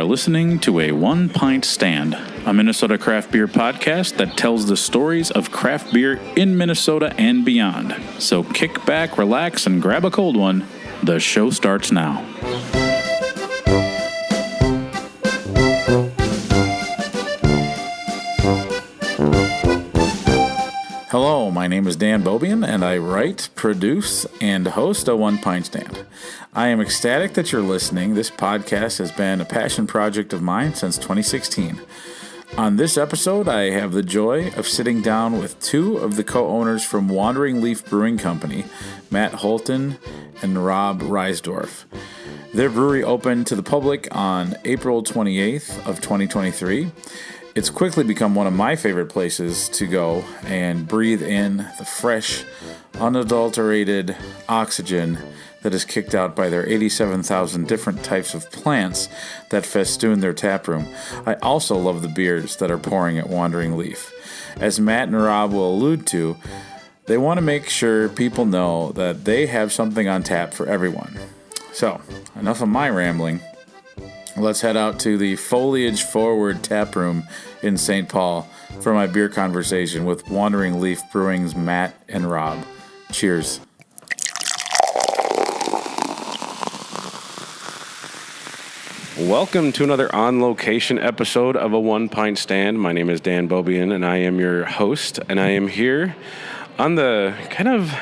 are listening to a One Pint Stand, a Minnesota craft beer podcast that tells the stories of craft beer in Minnesota and beyond. So kick back, relax, and grab a cold one. The show starts now. Hello, my name is Dan Bobian, and I write, produce, and host a One Pint Stand. I am ecstatic that you're listening. This podcast has been a passion project of mine since 2016. On this episode, I have the joy of sitting down with two of the co-owners from Wandering Leaf Brewing Company, Matt Holton and Rob Reisdorf. Their brewery opened to the public on April 28th of 2023. It's quickly become one of my favorite places to go and breathe in the fresh, unadulterated oxygen that is kicked out by their 87,000 different types of plants that festoon their tap room. I also love the beers that are pouring at Wandering Leaf. As Matt and Rob will allude to, they want to make sure people know that they have something on tap for everyone. So, enough of my rambling. Let's head out to the Foliage Forward Tap Room in St. Paul for my beer conversation with Wandering Leaf Brewing's Matt and Rob. Cheers. Welcome to another on-location episode of a One Pint Stand. My name is Dan Bobian, and I am your host, and I am here on the kind of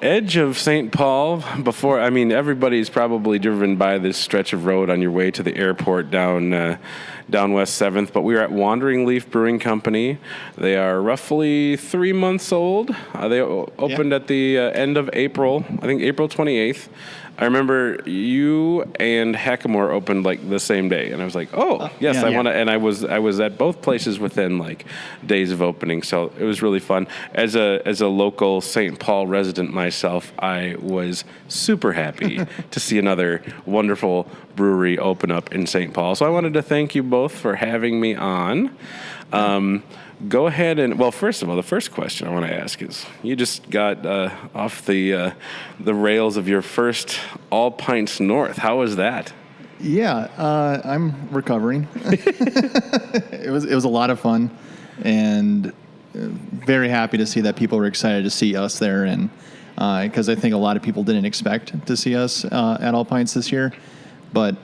edge of St. Paul. Everybody's probably driven by this stretch of road on your way to the airport down West 7th, but we are at Wandering Leaf Brewing Company. They are roughly 3 months old. They opened at the end of April, I think April 28th. I remember you and Hackamore opened like the same day, and I was like, yes, I want to. And I was at both places within like days of opening, so it was really fun. As a local St. Paul resident myself, I was super happy to see another wonderful brewery open up in St. Paul. So I wanted to thank you both for having me on. Go ahead and, well, first of all, the first question I want to ask is, you just got off the rails of your first All Pints North. How was that? Yeah, I'm recovering. It was a lot of fun, and very happy to see that people were excited to see us there, and because I think a lot of people didn't expect to see us at All Pints this year, but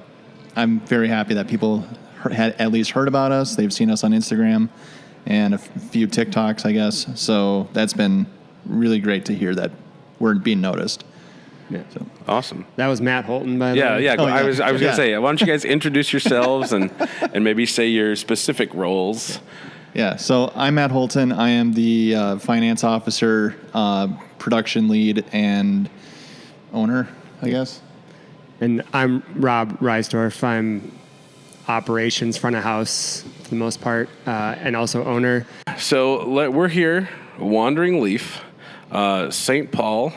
I'm very happy that people had at least heard about us. They've seen us on Instagram and a few TikToks, I guess. So that's been really great to hear that we're being noticed. Yeah. So. Awesome. That was Matt Holton, by the way. Yeah. I was going to say, why don't you guys introduce yourselves and maybe say your specific roles? Yeah. So I'm Matt Holton. I am the finance officer, production lead, and owner, I guess. And I'm Rob Reisdorf. I'm operations, front of house for the most part, and also owner. So we're here, Wandering Leaf, St. Paul,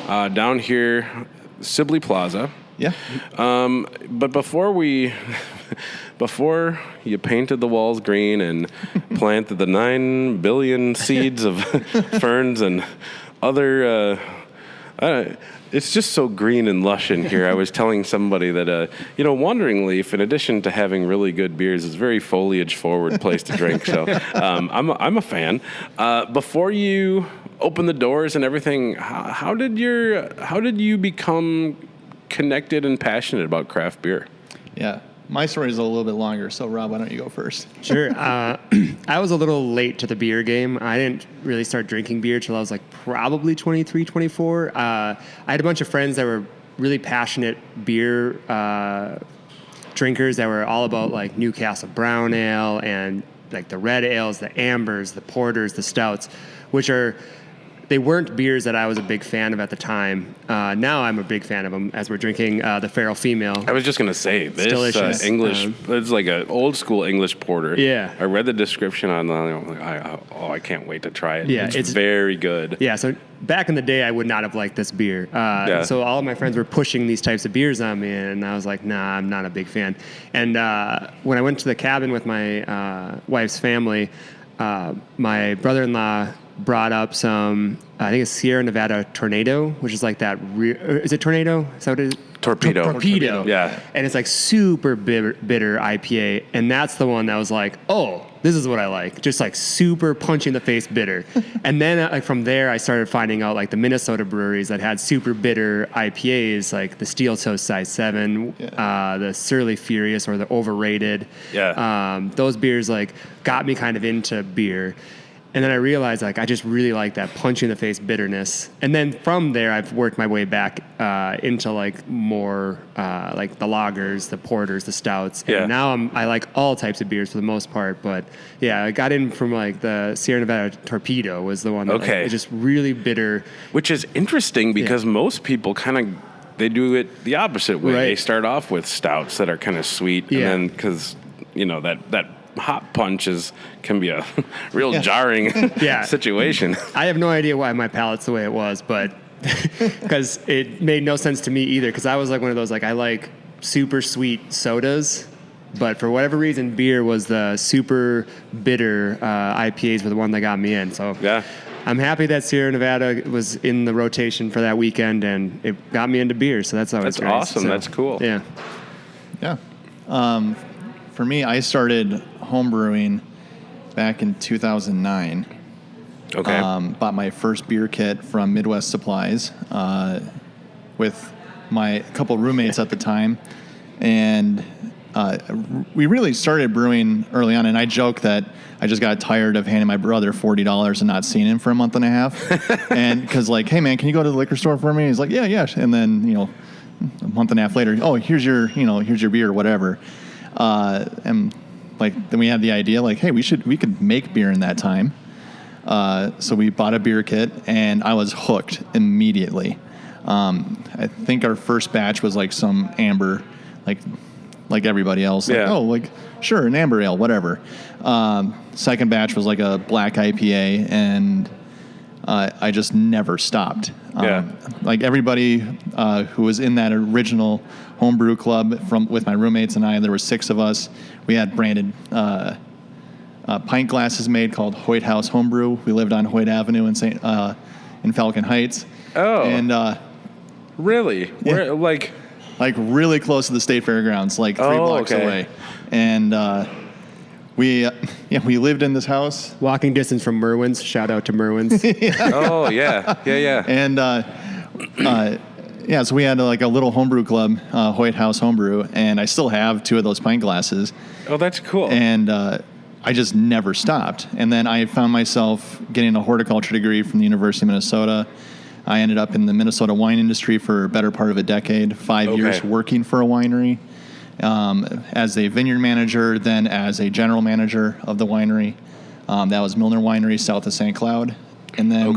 down here, Sibley Plaza. Yeah. But before you painted the walls green and planted the 9 billion seeds of ferns and other, it's just so green and lush in here. I was telling somebody that, Wandering Leaf, in addition to having really good beers, is a very foliage-forward place to drink. So I'm a fan. Before you open the doors and everything, how did you become connected and passionate about craft beer? Yeah. My story is a little bit longer, so Rob, why don't you go first? Sure. I was a little late to the beer game. I didn't really start drinking beer till I was like probably 23, 24. I had a bunch of friends that were really passionate beer drinkers that were all about like Newcastle Brown Ale and like the red ales, the ambers, the porters, the stouts, they weren't beers that I was a big fan of at the time. Now I'm a big fan of them as we're drinking the Feral Female. I was just going to say, this English, it's like an old school English porter. Yeah. I read the description online. I'm like, I can't wait to try it. Yeah, it's very good. Yeah, so back in the day, I would not have liked this beer. So all of my friends were pushing these types of beers on me, and I was like, nah, I'm not a big fan. And when I went to the cabin with my wife's family, my brother-in-law brought up some, I think it's Sierra Nevada Tornado, which is like that. Is it Tornado? Is that what it is? Torpedo. Yeah. And it's like super bitter IPA. And that's the one that was like, oh, this is what I like. Just like super punch in the face bitter. And then like from there, I started finding out like the Minnesota breweries that had super bitter IPAs, like the Steel Toe Size 7, the Surly Furious or the Overrated. Yeah. Those beers like got me kind of into beer. And then I realized, like, I just really like that punch-in-the-face bitterness. And then from there, I've worked my way back into, like, more, like, the lagers, the porters, the stouts. And now I like all types of beers for the most part. But, yeah, I got in from, like, the Sierra Nevada Torpedo was the one that was just really bitter. Which is interesting because most people kind of, they do it the opposite way. Right. They start off with stouts that are kind of sweet. And then because, you know, that hot punch can be a real jarring situation. I have no idea why my palate's the way it was, but because it made no sense to me either. Because I was like one of those, like, I like super sweet sodas, but for whatever reason, beer was the super bitter IPAs were the one that got me in. So I'm happy that Sierra Nevada was in the rotation for that weekend, and it got me into beer. So that's always great. Awesome. So, that's cool. Yeah. Yeah. For me, I started homebrewing back in 2009. Okay. Bought my first beer kit from Midwest Supplies with my couple roommates at the time. And we really started brewing early on. And I joke that I just got tired of handing my brother $40 and not seeing him for a month and a half. And because, like, hey, man, can you go to the liquor store for me? He's like, yeah. And then, you know, a month and a half later, oh, here's your beer or whatever. And like then we had the idea like, hey, we could make beer in that time. So we bought a beer kit and I was hooked immediately. I think our first batch was like some amber, like everybody else. Like, oh, like sure, an amber ale, whatever. Second batch was like a black IPA, and I just never stopped. Like everybody who was in that original homebrew club with my roommates and I, there were 6 of us. We had branded pint glasses made called Hoyt House Homebrew. We lived on Hoyt Avenue in Falcon Heights. Oh, and really? Yeah. Where, like really close to the state fairgrounds, like 3 blocks away. And we lived in this house. Walking distance from Merwin's. Shout out to Merwin's. Oh, yeah. And, so we had like a little homebrew club, Hoyt House Homebrew, and I still have 2 of those pint glasses. Oh, that's cool. And I just never stopped. And then I found myself getting a horticulture degree from the University of Minnesota. I ended up in the Minnesota wine industry for a better part of a decade, 5 years working for a winery. As a vineyard manager, then as a general manager of the winery. That was Milner Winery, south of St. Cloud. And then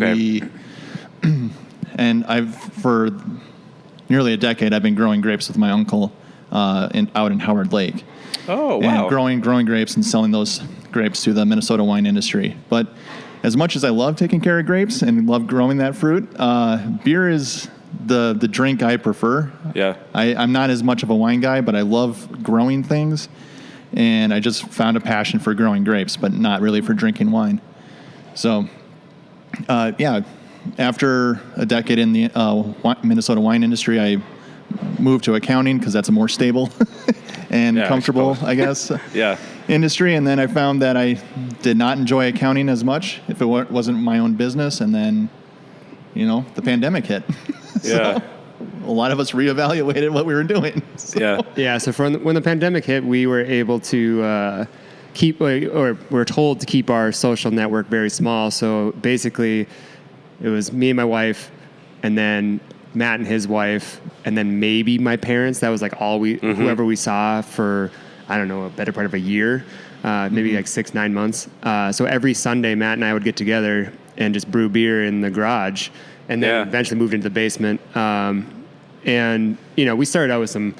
for nearly a decade, I've been growing grapes with my uncle out in Howard Lake. Oh, wow. And growing grapes and selling those grapes to the Minnesota wine industry. But as much as I love taking care of grapes and love growing that fruit, beer is the drink I prefer. Yeah. I'm not as much of a wine guy, but I love growing things. And I just found a passion for growing grapes, but not really for drinking wine. So, after a decade in the Minnesota wine industry, I moved to accounting because that's a more stable and comfortable, I guess, industry. And then I found that I did not enjoy accounting as much if it wasn't my own business. And then, the pandemic hit. So a lot of us reevaluated what we were doing. So. So when the pandemic hit, we were able to we're told to keep our social network very small. So basically, it was me and my wife, and then Matt and his wife, and then maybe my parents. That was like all whoever we saw for, I don't know, a better part of a year, maybe like 6-9 months. So every Sunday, Matt and I would get together and just brew beer in the garage, and then eventually moved into the basement. And we started out with some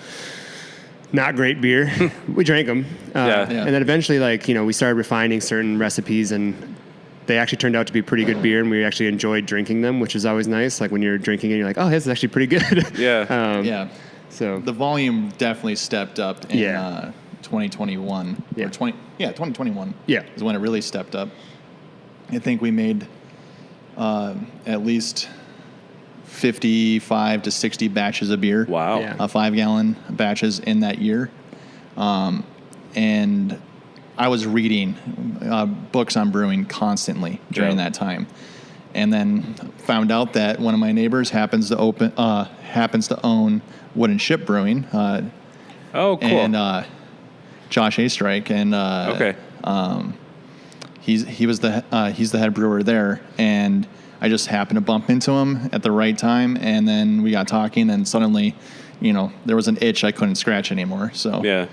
not great beer. We drank them. And then eventually, we started refining certain recipes, and they actually turned out to be pretty good beer, and we actually enjoyed drinking them, which is always nice. Like when you're drinking it, you're like, oh, this is actually pretty good. So the volume definitely stepped up in 2021. 2021 is when it really stepped up. I think we made at least 55 to 60 batches of beer. Wow. Yeah. 5-gallon batches in that year. And I was reading books on brewing constantly during that time. And then found out that one of my neighbors happens to own Wooden Ship Brewing. Oh, cool. And Josh Astrike, and Okay. he's the head brewer there, and I just happened to bump into him at the right time, and then we got talking, and suddenly, there was an itch I couldn't scratch anymore. So Yeah.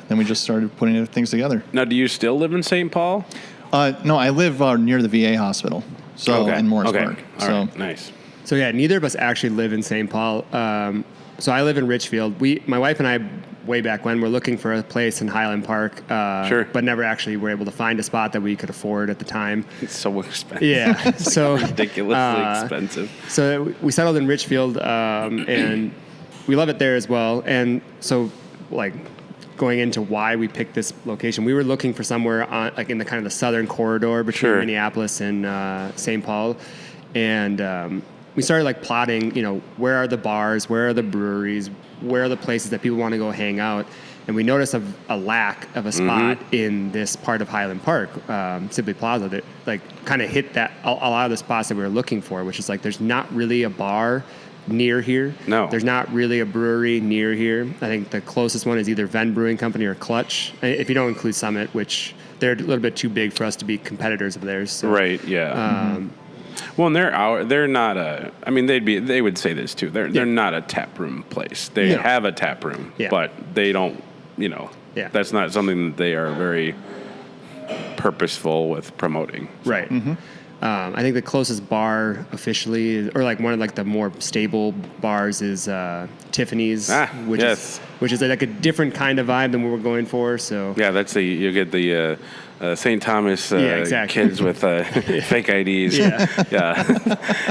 then we just started putting things together. Now, do you still live in St. Paul? No, I live near the VA hospital, so in Morris Park. All So right. Nice. So yeah, neither of us actually live in St. Paul. So I live in Richfield. My wife and I, way back when, were looking for a place in Highland Park, Sure. but never actually were able to find a spot that we could afford at the time. It's so expensive. Yeah, so Ridiculously expensive. So we settled in Richfield, and we love it there as well. And so, going into why we picked this location, we were looking for somewhere on, in the kind of the southern corridor between Sure. Minneapolis and St. Paul, and we started plotting. Where are the bars? Where are the breweries? Where are the places that people want to go hang out? And we noticed a lack of a spot in this part of Highland Park, Sibley Plaza, that kind of hit that a lot of the spots that we were looking for, which is there's not really a bar near here. No. There's not really a brewery near here. I think the closest one is either Venn Brewing Company or Clutch, if you don't include Summit, which they're a little bit too big for us to be competitors of theirs. So, Right. Yeah. Well, and they're not a. I mean, they would say this too. They're not a tap room place. They No. have a tap room, Yeah. but they don't. Yeah. That's not something that they are very purposeful with promoting. Right. I think the closest bar officially, or one of the more stable bars, is Tiffany's, which is a different kind of vibe than what we're going for. So Yeah, you get the St. Thomas exactly. kids with fake IDs. Yeah.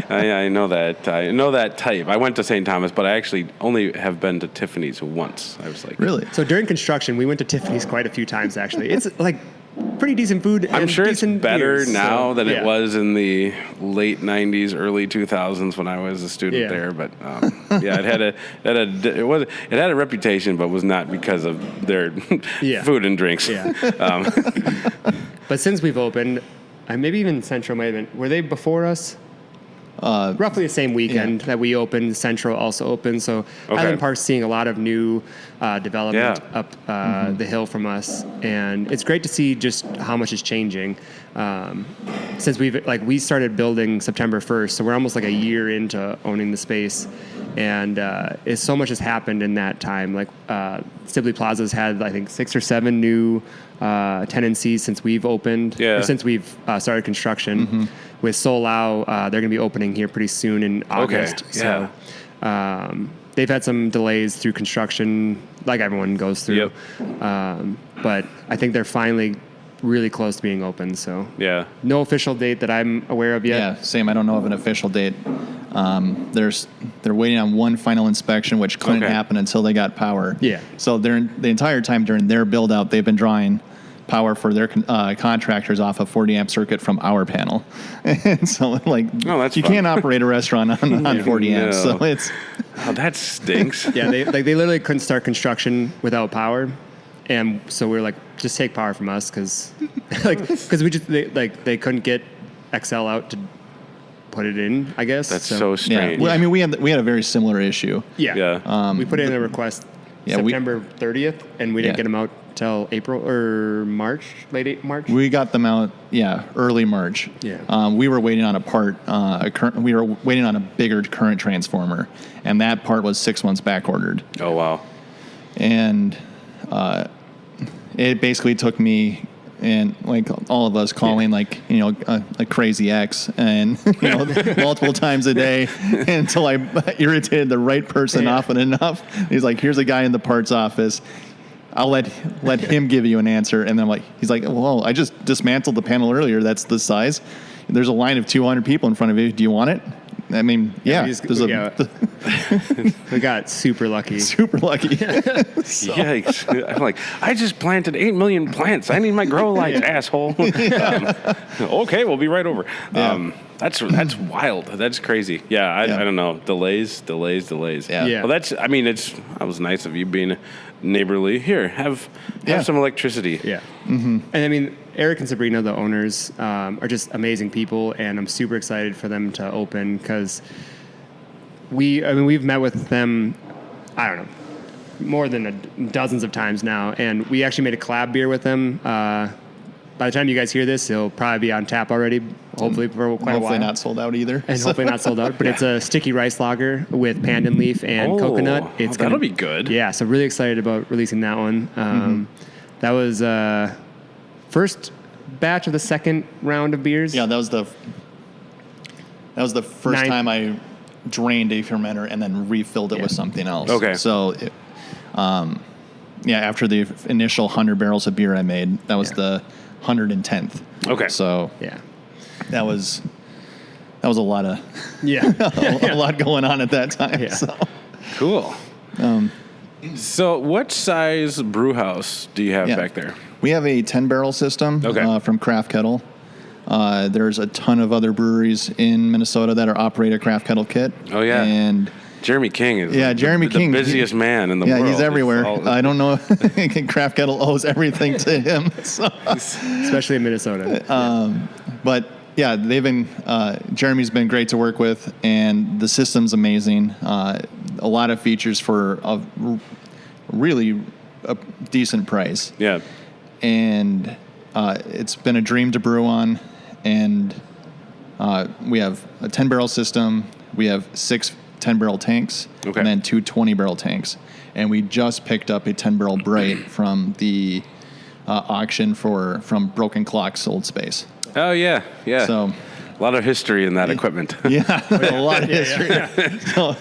I know that. I know that type. I went to St. Thomas, but I actually only have been to Tiffany's once. I was like, really, So during construction, we went to Tiffany's quite a few times. Actually, it's pretty decent food. I'm and sure it's decent better beers, now so, than yeah. it was in the late '90s, early 2000s when I was a student Yeah. there. But it had a reputation, but was not because of their food and drinks. Yeah. But since we've opened, maybe even Central might have been. Were they before us? Roughly the same weekend that we opened, Central also opened. So Highland Park's seeing a lot of new development up the hill from us, and it's great to see just how much is changing. Since we started building September 1st, so we're almost a year into owning the space, and so much has happened in that time. Sibley Plaza's had I think 6 or 7 new tenancies since we've opened, or since we've started construction. With Solau, they're going to be opening here pretty soon in August. Yeah. So they've had some delays through construction, like everyone goes through. But I think they're finally really close to being open. So no official date that I'm aware of yet. Yeah, same. I don't know of an official date. They're waiting on one final inspection, which couldn't happen until they got power. Yeah. So the entire time during their build out, they've been drawing power for their contractors off a 40 amp circuit from our panel. And so you can't operate a restaurant on 40 amps. So it's that stinks. Yeah, they literally couldn't start construction without power. And so we were just take power from us because they couldn't get XL out to put it in, I guess. That's so strange. Yeah. Well, I mean, we had a very similar issue. Yeah. We put in a request September 30th, and we didn't get them out till April or March, late March. We got them out, early March. Yeah. We were waiting on a part. We were waiting on a bigger current transformer, and that part was 6 months back ordered. Oh wow. And it basically took me and all of us calling a crazy ex and multiple times a day until I irritated the right person often enough. He's like, here's a guy in the parts office. I'll let him give you an answer. And then he's like, well, I just dismantled the panel earlier. That's the size. There's a line of 200 people in front of you. Do you want it? I mean, yeah, we got super lucky. Super lucky. Yikes. I'm like, I just planted 8 million plants. I need my grow lights, asshole. Okay, we'll be right over. Yeah. That's wild. That's crazy. Yeah, I don't know. Delays. Yeah. Well, that was nice of you being neighborly. Here, have some electricity. Yeah. Mm-hmm. And I mean, Eric and Sabrina, the owners, are just amazing people, and I'm super excited for them to open because we've met with them, I don't know, more than dozens of times now, and we actually made a collab beer with them. By the time you guys hear this, it'll probably be on tap already, hopefully for quite a while. Hopefully not sold out either. And hopefully not sold out, but it's a sticky rice lager with pandan leaf and coconut. That'll be good. Yeah, so really excited about releasing that one. That was first batch of the second round of beers. Yeah, that was the first time I drained a fermenter and then refilled it with something else. Okay. So, after the initial 100 barrels of beer I made, that was the 110th. Okay. So that was a lot of a lot going on at that time. Yeah. So. Cool. So what size brew house do you have back there? We have a 10-barrel system from Craft Kettle. There's a ton of other breweries in Minnesota that are operate a Craft Kettle kit. Oh, yeah. And Jeremy King is the busiest man in the world. Yeah, he's everywhere. I don't know if Craft Kettle owes everything to him. So. Especially in Minnesota. But, yeah, they've been Jeremy's been great to work with, and the system's amazing. A lot of features for a really decent price. Yeah. And it's been a dream to brew on, and we have a 10-barrel system. We have 6 10-barrel tanks, and then 2 20-barrel tanks. And we just picked up a 10-barrel Bright from the auction from Broken Clock's old space. Oh, yeah. So a lot of history in that equipment. Yeah, a lot of history. So,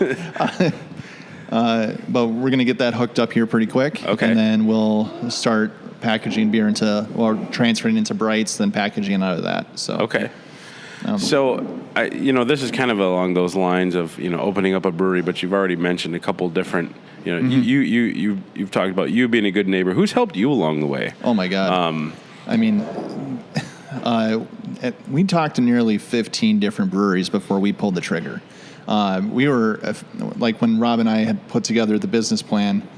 but we're going to get that hooked up here pretty quick. Okay. And then we'll start packaging beer transferring into Brights, then packaging out of that. So Okay. So, this is kind of along those lines of, opening up a brewery, but you've already mentioned a couple different, you've talked about you being a good neighbor. Who's helped you along the way? Oh my God. I mean, we talked to nearly 15 different breweries before we pulled the trigger. We were like when Rob and I had put together the business plan,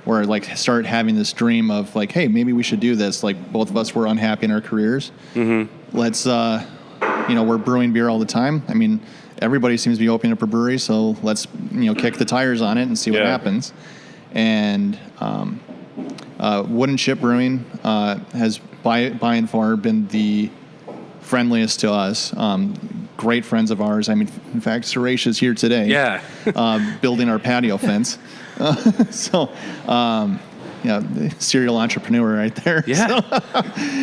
where started having this dream of hey, maybe we should do this. Both of us were unhappy in our careers. Mm-hmm. Let's, we're brewing beer all the time. I mean, everybody seems to be opening up a brewery, so let's kick the tires on it and see what happens. And Wooden Ship Brewing has by and far been the friendliest to us. Great friends of ours. I mean, in fact, Suresh is here today. Yeah. Building our patio fence. Serial entrepreneur right there. Yeah.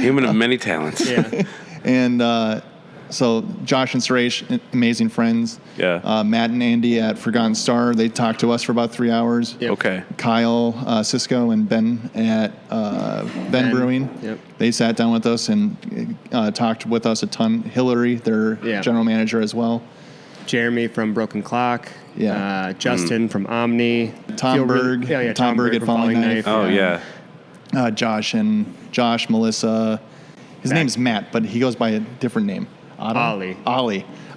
Human of many talents. Yeah. And so Josh and Suresh, amazing friends. Yeah. Matt and Andy at Forgotten Star, they talked to us for about 3 hours. Yep. Okay. Kyle, Cisco, and Ben at Ben Brewing. Yep. They sat down with us and talked with us a ton. Hillary, their general manager as well. Jeremy from Broken Clock. Yeah. Justin from Omni. Tom Berg. Tom Berg at Falling Knife. Oh, yeah. Josh, Melissa. His name's Matt, but he goes by a different name. Ollie.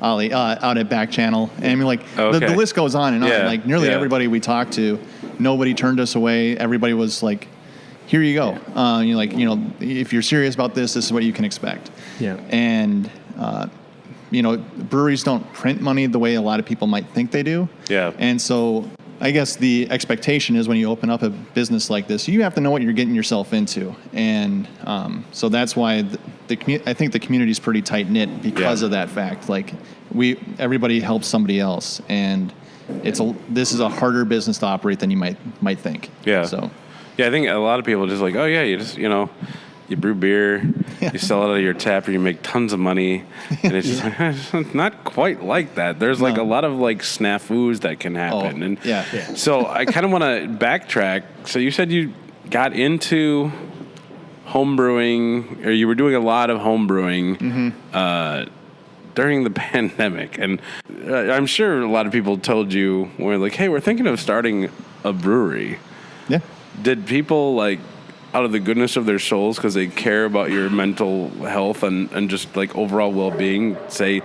Out at Back Channel. And I mean, the list goes on and on. Yeah. Nearly everybody we talked to, nobody turned us away. Everybody was like, here you go. If you're serious about this is what you can expect. Yeah. And, breweries don't print money the way a lot of people might think they do. Yeah. And so I guess the expectation is when you open up a business like this, you have to know what you're getting yourself into. And so that's why I think the community is pretty tight-knit because of that fact. Everybody helps somebody else. And this is a harder business to operate than you might think. Yeah. So. Yeah, I think a lot of people are just like, oh, yeah, you just, you brew beer, you sell it out of your tap, you make tons of money. And it's just it's not quite like that. There's a lot of snafus that can happen. So I kind of want to backtrack. So you said you got into home brewing, or you were doing a lot of home brewing during the pandemic, and I'm sure a lot of people told you, we're like, hey, we're thinking of starting a brewery. Yeah. Did people, like, out of the goodness of their souls, because they care about your mental health and just like overall well-being, say,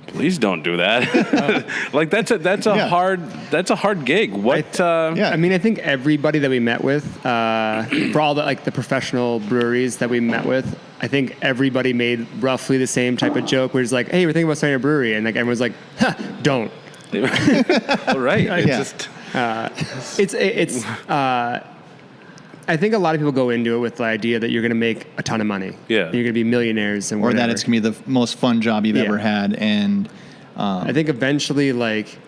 please don't do that? Like that's a hard gig. What? I mean, I think everybody that we met with, for all the professional breweries that we met with, I think everybody made roughly the same type of joke where it's like, hey, we're thinking about starting a brewery, and like everyone's like, don't. All right. It's I think a lot of people go into it with the idea that you're going to make a ton of money. Yeah. You're going to be millionaires and whatever. Or that it's going to be the most fun job you've ever had. And I think eventually, like,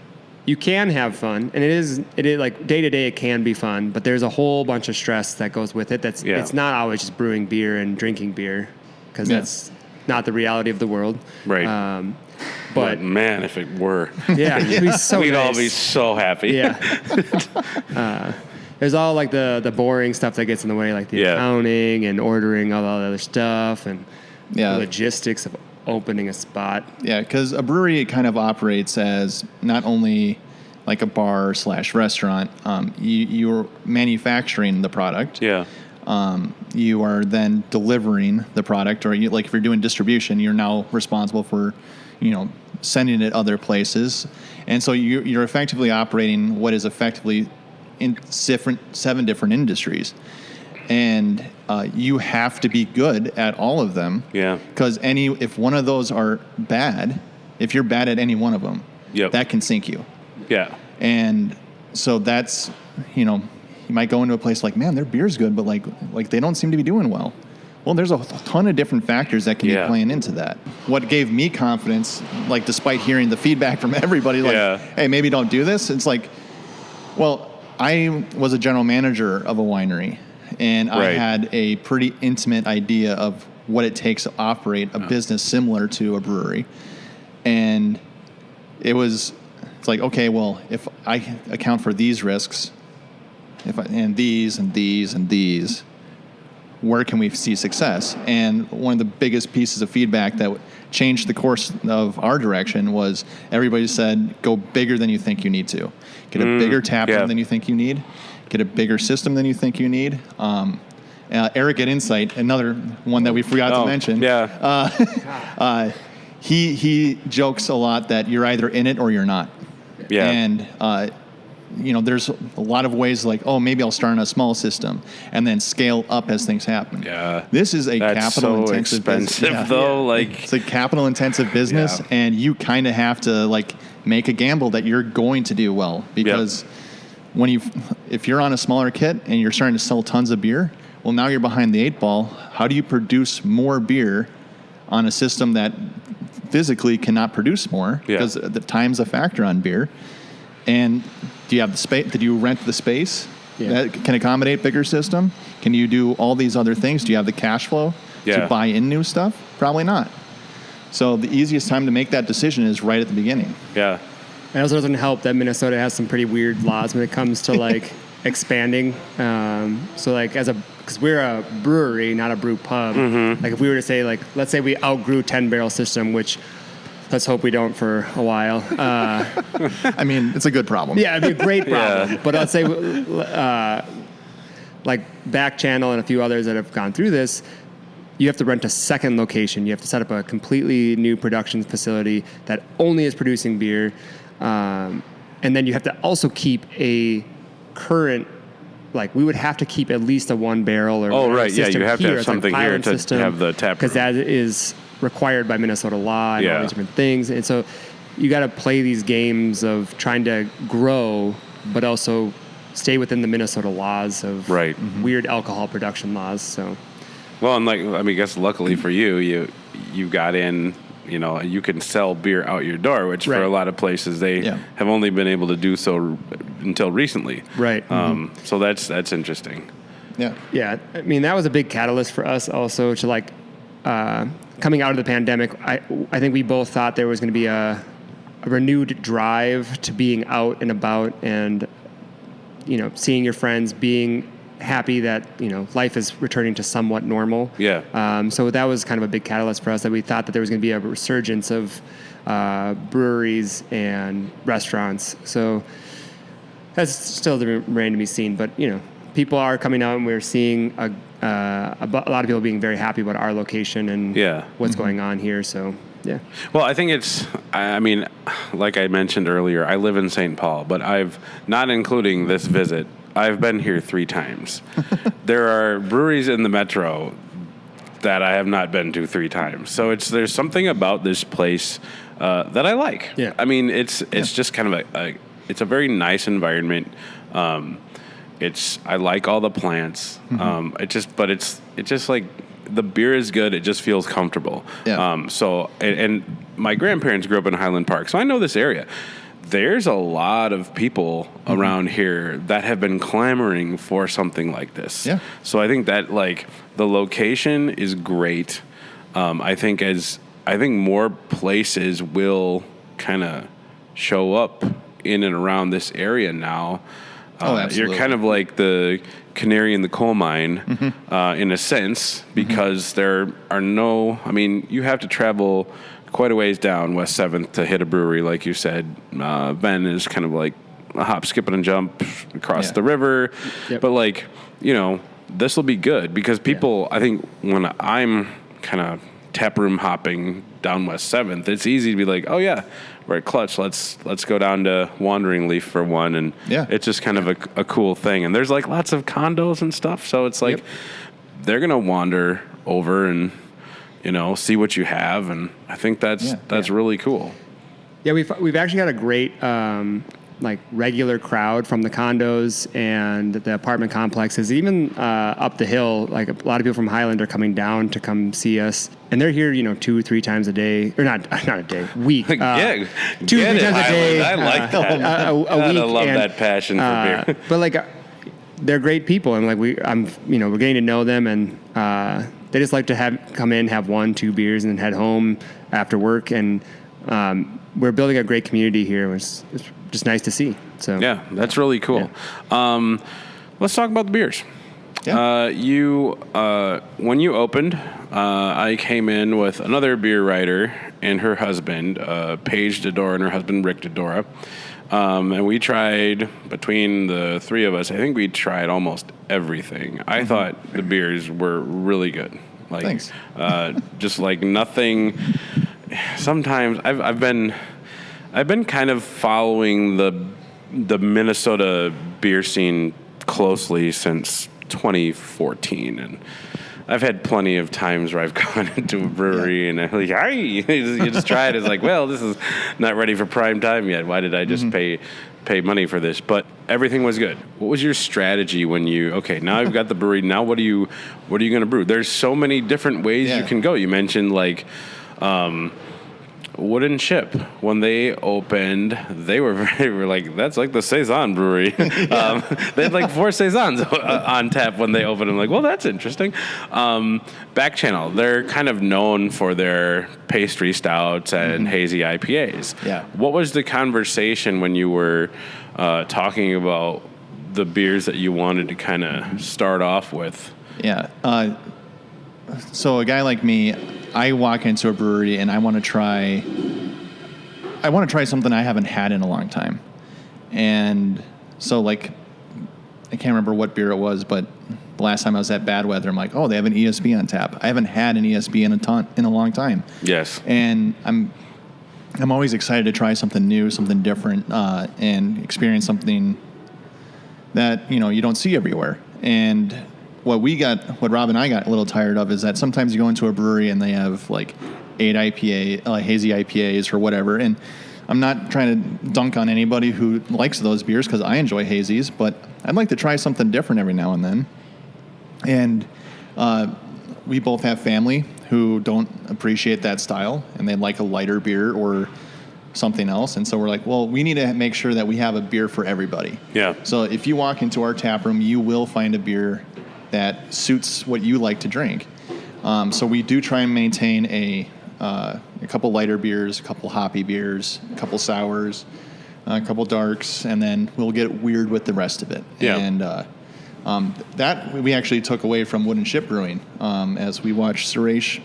you can have fun, and it is like day to day it can be fun, but there's a whole bunch of stress that goes with it. It's not always just brewing beer and drinking beer, because that's not the reality of the world. Right. But man, if it were, it'd be so we'd nice. all be so happy. Yeah. There's all like the boring stuff that gets in the way, like the accounting and ordering all the other stuff and the logistics of opening a spot. Yeah, because a brewery kind of operates as not only like a bar / restaurant. You're manufacturing the product. Yeah. You are then delivering the product, or if you're doing distribution, you're now responsible for, sending it other places, and so you're effectively operating what is effectively in 7 different industries, and you have to be good at all of them. Yeah. Because if one of those are bad, if you're bad at any one of them, that can sink you. Yeah. And so that's, you might go into a place like, man, their beer's good, but like they don't seem to be doing well. Well, there's a ton of different factors that can be playing into that. What gave me confidence, like despite hearing the feedback from everybody, like, hey, maybe don't do this. It's like, well, I was a general manager of a winery, and I had a pretty intimate idea of what it takes to operate a business similar to a brewery. And it's like, okay, well, if I account for these risks, and these and these and these, where can we see success? And one of the biggest pieces of feedback that changed the course of our direction was everybody said, go bigger than you think you need to. Get a bigger tap room than you think you need. Get a bigger system than you think you need. Eric at Insight, another one that we forgot to mention. Yeah. He jokes a lot that you're either in it or you're not. Yeah. And there's a lot of ways like, oh, maybe I'll start in a small system and then scale up as things happen. Yeah. This is a capital-intensive business. Though. Like, it's a capital-intensive business, and you kind of have to make a gamble that you're going to do well, because if you're on a smaller kit and you're starting to sell tons of beer, well, now you're behind the 8 ball. How do you produce more beer on a system that physically cannot produce more? Because the time's a factor on beer. And do you have the space? Did you rent the space that can accommodate bigger system? Can you do all these other things? Do you have the cash flow to buy in new stuff? Probably not. So the easiest time to make that decision is right at the beginning. Yeah. It also doesn't help that Minnesota has some pretty weird laws when it comes to expanding. So because we're a brewery, not a brew pub. Mm-hmm. Like if we were to say let's say we outgrew 10-barrel system, which let's hope we don't for a while. I mean, it's a good problem. Yeah, it'd be a great problem. But let's say, Back Channel and a few others that have gone through this, you have to rent a second location. You have to set up a completely new production facility that only is producing beer. And then you have to also keep a current, we would have to keep at least a 1-barrel or you have to have something here to have the tap room. Because that is required by Minnesota law and all these different things. And so you got to play these games of trying to grow, but also stay within the Minnesota laws of weird alcohol production laws. So, well, and I guess luckily for you got in, you can sell beer out your door, which for a lot of places they have only been able to do so until recently. Right. So that's interesting. Yeah. Yeah. I mean, that was a big catalyst for us also to coming out of the pandemic. I think we both thought there was going to be a renewed drive to being out and about and, seeing your friends, being happy that, life is returning to somewhat normal. Yeah. So that was kind of a big catalyst for us, that we thought that there was going to be a resurgence of breweries and restaurants. So that's still remain to be seen. But, people are coming out, and we're seeing a lot of people being very happy about our location and what's going on here. So, yeah. Well, I think like I mentioned earlier, I live in St. Paul, but not including this visit, I've been here 3 times. There are breweries in the metro that I have not been to 3 times. So there's something about this place that I like. Yeah. I mean, it's just kind of it's a very nice environment. I like all the plants. It's just like, the beer is good. It just feels comfortable. Yeah. And my grandparents grew up in Highland Park, so I know this area. There's a lot of people around here that have been clamoring for something like this. Yeah. So I think that the location is great. I think more places will kind of show up in and around this area now. Absolutely. You're kind of like the canary in the coal mine, in a sense, because there are you have to travel quite a ways down West 7th to hit a brewery, like you said. Ben is kind of like a hop, skip, and jump across the river. Yep. But this will be good because people, I think when I'm kind of taproom hopping down West 7th, it's easy to be like, oh yeah, we're at Clutch. Let's go down to Wandering Leaf for one, and it's just kind of a cool thing. And there's lots of condos and stuff, so it's they're gonna wander over and see what you have, and I think that's really cool. Yeah, we've actually got a great regular crowd from the condos and the apartment complexes. Even up the hill, a lot of people from Highland are coming down to come see us, and they're here 2-3 times a day, or not a day, week. 2-3 times a day. I like that. A week. I love that passion for beer. But they're great people, and we're getting to know them, and they just like to come in, have 1-2 beers, and then head home after work. And we're building a great community here. It's just nice to see. So yeah, that's really cool. Yeah. Let's talk about the beers. Yeah. When you opened, I came in with another beer writer and her husband, Paige Dodora, and her husband Rick Dodora. And we tried, between the 3 of us, I think we tried almost everything. I thought the beers were really good. Thanks. Just nothing. Sometimes I've been kind of following the Minnesota beer scene closely since 2014, and I've had plenty of times where I've gone into a brewery and I'm like, "Hey, you just try it." It's like, well, this is not ready for prime time yet. Why did I just pay money for this? But everything was good. What was your strategy when now I've got the brewery, now what are you going to brew? There's so many different ways you can go. You mentioned Wooden Ship. When they opened, they were that's like the Saison brewery. They had 4 Saisons on tap when they opened. I'm like, well, that's interesting. Back Channel, they're kind of known for their pastry stouts and hazy IPAs. Yeah. What was the conversation when you were talking about the beers that you wanted to kind of start off with? Yeah. So a guy like me, I walk into a brewery and I want to try something I haven't had in a long time. And so I can't remember what beer it was, but the last time I was at Bad Weather, I'm like, oh, they have an ESB on tap. I haven't had an ESB in a long time. Yes. And I'm always excited to try something new, something different, and experience something that, you don't see everywhere. And what Rob and I got a little tired of is that sometimes you go into a brewery and they have 8 hazy IPAs or whatever. And I'm not trying to dunk on anybody who likes those beers because I enjoy hazies, but I'd like to try something different every now and then. And we both have family who don't appreciate that style and they like a lighter beer or something else. And so we're like, well, we need to make sure that we have a beer for everybody. Yeah. So if you walk into our tap room, you will find a beer that suits what you like to drink. So we do try and maintain a couple lighter beers, a couple hoppy beers, a couple sours, a couple darks, and then we'll get weird with the rest of it. Yeah. And That we actually took away from Wooden Ship Brewing as we watched Suresh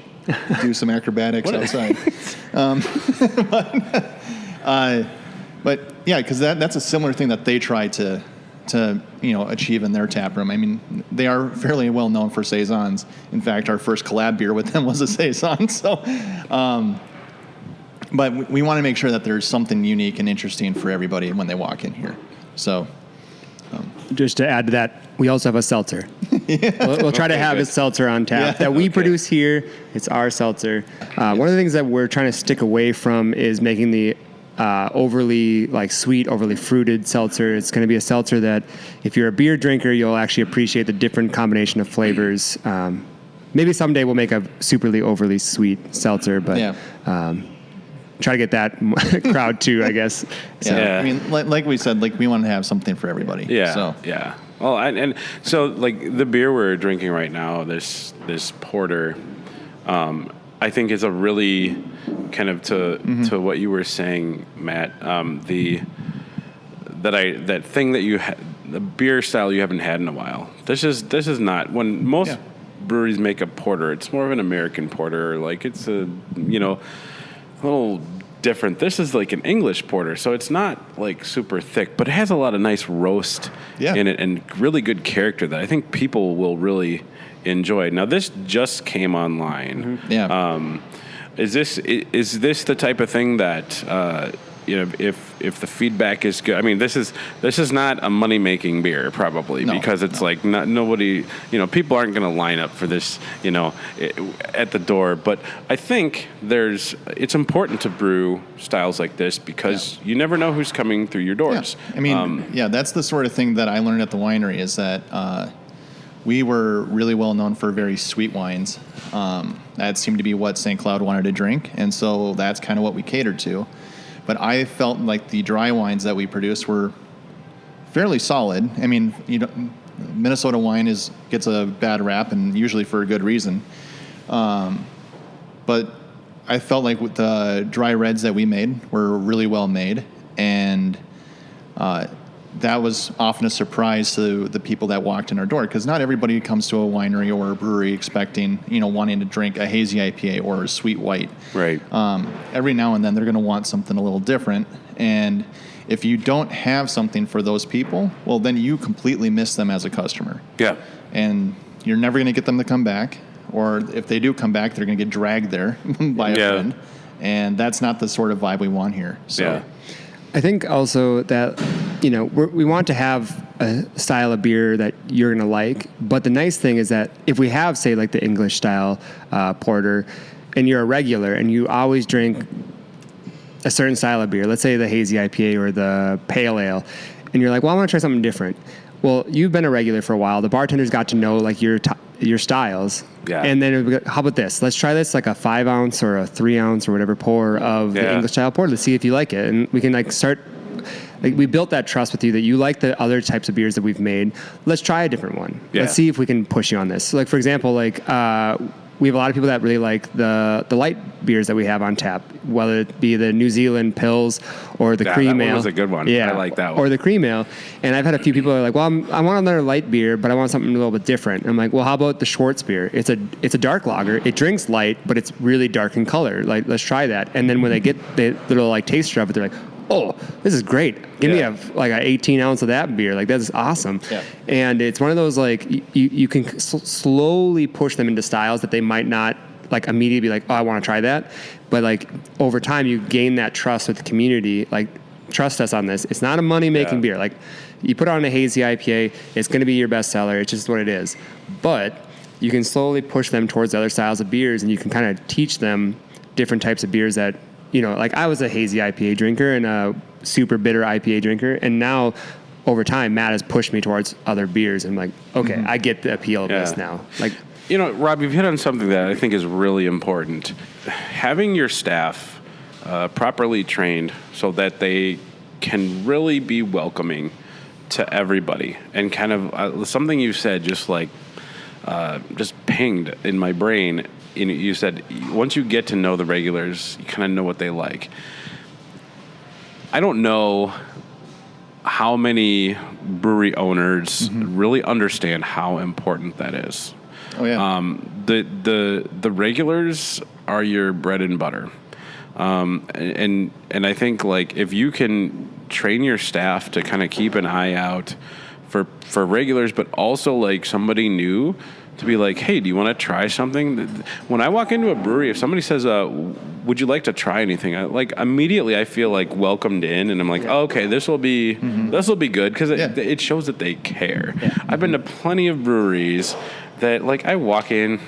do some acrobatics outside. But yeah, because that's a similar thing that they try to achieve in their tap room. I mean, they are fairly well known for saisons. In fact, our first collab beer with them was a saison. So, but we want to make sure that there's something unique and interesting for everybody when they walk in here. So, just to add to that, we also have a seltzer. We'll try to have a seltzer on tap that we produce here. It's our seltzer. One of the things that we're trying to stick away from is making the overly sweet, overly fruited seltzer. It's going to be a seltzer that if you're a beer drinker, you'll actually appreciate the different combination of flavors. Maybe someday we'll make a superly overly sweet seltzer, but try to get that crowd too, I guess. So. I mean, like we said, we want to have something for everybody. Yeah. Well, and so the beer we're drinking right now, this porter, I think is a really kind of to what you were saying, Matt. That thing that you the beer style you haven't had in a while. This is not when most breweries make a porter. It's more of an American porter. It's a little different. This is like an English porter, so it's not super thick, but it has a lot of nice roast in it and really good character that I think people will really enjoy. Now this just came online. Is this the type of thing that if the feedback is good? I mean, this is not a money making beer probably because it's nobody people aren't going to line up for this at the door. But I think it's important to brew styles like this because you never know who's coming through your doors. I mean, that's the sort of thing that I learned at the winery is that we were really well known for very sweet wines. That seemed to be what St. Cloud wanted to drink, and so that's kind of what we catered to. But I felt like the dry wines that we produced were fairly solid. I mean, Minnesota wine gets a bad rap, and usually for a good reason. But I felt like with the dry reds that we made were really well made, and that was often a surprise to the people that walked in our door, because not everybody comes to a winery or a brewery expecting, wanting to drink a hazy IPA or a sweet white. Right. Every now and then they're going to want something a little different, and if you don't have something for those people, well, then you completely miss them as a customer. Yeah. And you're never going to get them to come back, or if they do come back, they're going to get dragged there by a friend, and that's not the sort of vibe we want here. So. I think also that, we want to have a style of beer that you're going to like. But the nice thing is that if we have, say, the English style porter, and you're a regular and you always drink a certain style of beer, let's say the hazy IPA or the pale ale, and you're like, well, I want to try something different. Well, you've been a regular for a while. The bartenders got to know your styles. Yeah. And then how about this? Let's try this a 5 ounce or a 3 ounce or whatever pour of the English style porter. Let's see if you like it. And we can start. We built that trust with you that you like the other types of beers that we've made. Let's try a different one. Yeah. Let's see if we can push you on this. So for example, we have a lot of people that really like the light beers that we have on tap, whether it be the New Zealand Pils or the cream ale. That was a good one. Yeah, I like that one. Or the cream ale. And I've had a few people that are like, well, I want another light beer, but I want something a little bit different. And I'm like, well, how about the Schwartz beer? It's a dark lager. It drinks light, but it's really dark in color. Let's try that. And then when they get the little taster of it, they're like, oh, this is great. Give me an 18 ounce of that beer. That's awesome. Yeah. And it's one of those you can slowly push them into styles that they might not immediately be like, oh, I want to try that. But over time you gain that trust with the community. Trust us on this. It's not a money making beer. You put on a hazy IPA, it's going to be your best seller. It's just what it is. But you can slowly push them towards other styles of beers, and you can kind of teach them different types of beers that, I was a hazy IPA drinker and a super bitter IPA drinker. And now over time, Matt has pushed me towards other beers. And I'm like, okay, I get the appeal of this now. Rob, you've hit on something that I think is really important. Having your staff properly trained so that they can really be welcoming to everybody. And kind of something you said just pinged in my brain. You said once you get to know the regulars, you kind of know what they like. I don't know how many brewery owners really understand how important that is. Oh yeah. The regulars are your bread and butter. And I think like if you can train your staff to kind of keep an eye out for regulars, but also like somebody new to be like, hey, do you want to try something? When I walk into a brewery, if somebody says, would you like to try anything? Immediately I feel like welcomed in, and I'm like, oh, okay, this will be good, because it shows that they care. Yeah. I've been to plenty of breweries that like I walk in,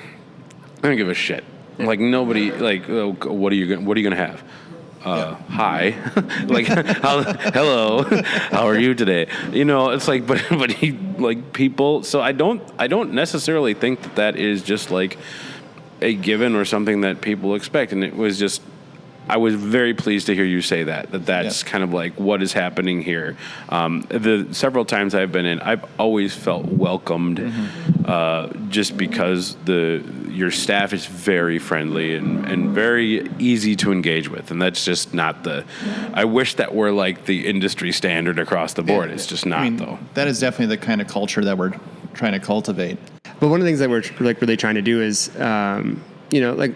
I don't give a shit. Like nobody, like, oh, what are you gonna have? Hi, like, hello, how are you today? It's like, but he, like, people. So I don't necessarily think that is just like a given or something that people expect. And it was just, I was very pleased to hear you say that's kind of like what is happening here. The several times I've been in, I've always felt welcomed, just because your staff is very friendly and very easy to engage with, and that's just not I wish that were like the industry standard across the board. It's just not, though. That is definitely the kind of culture that we're trying to cultivate. But one of the things that we're like really trying to do is, like,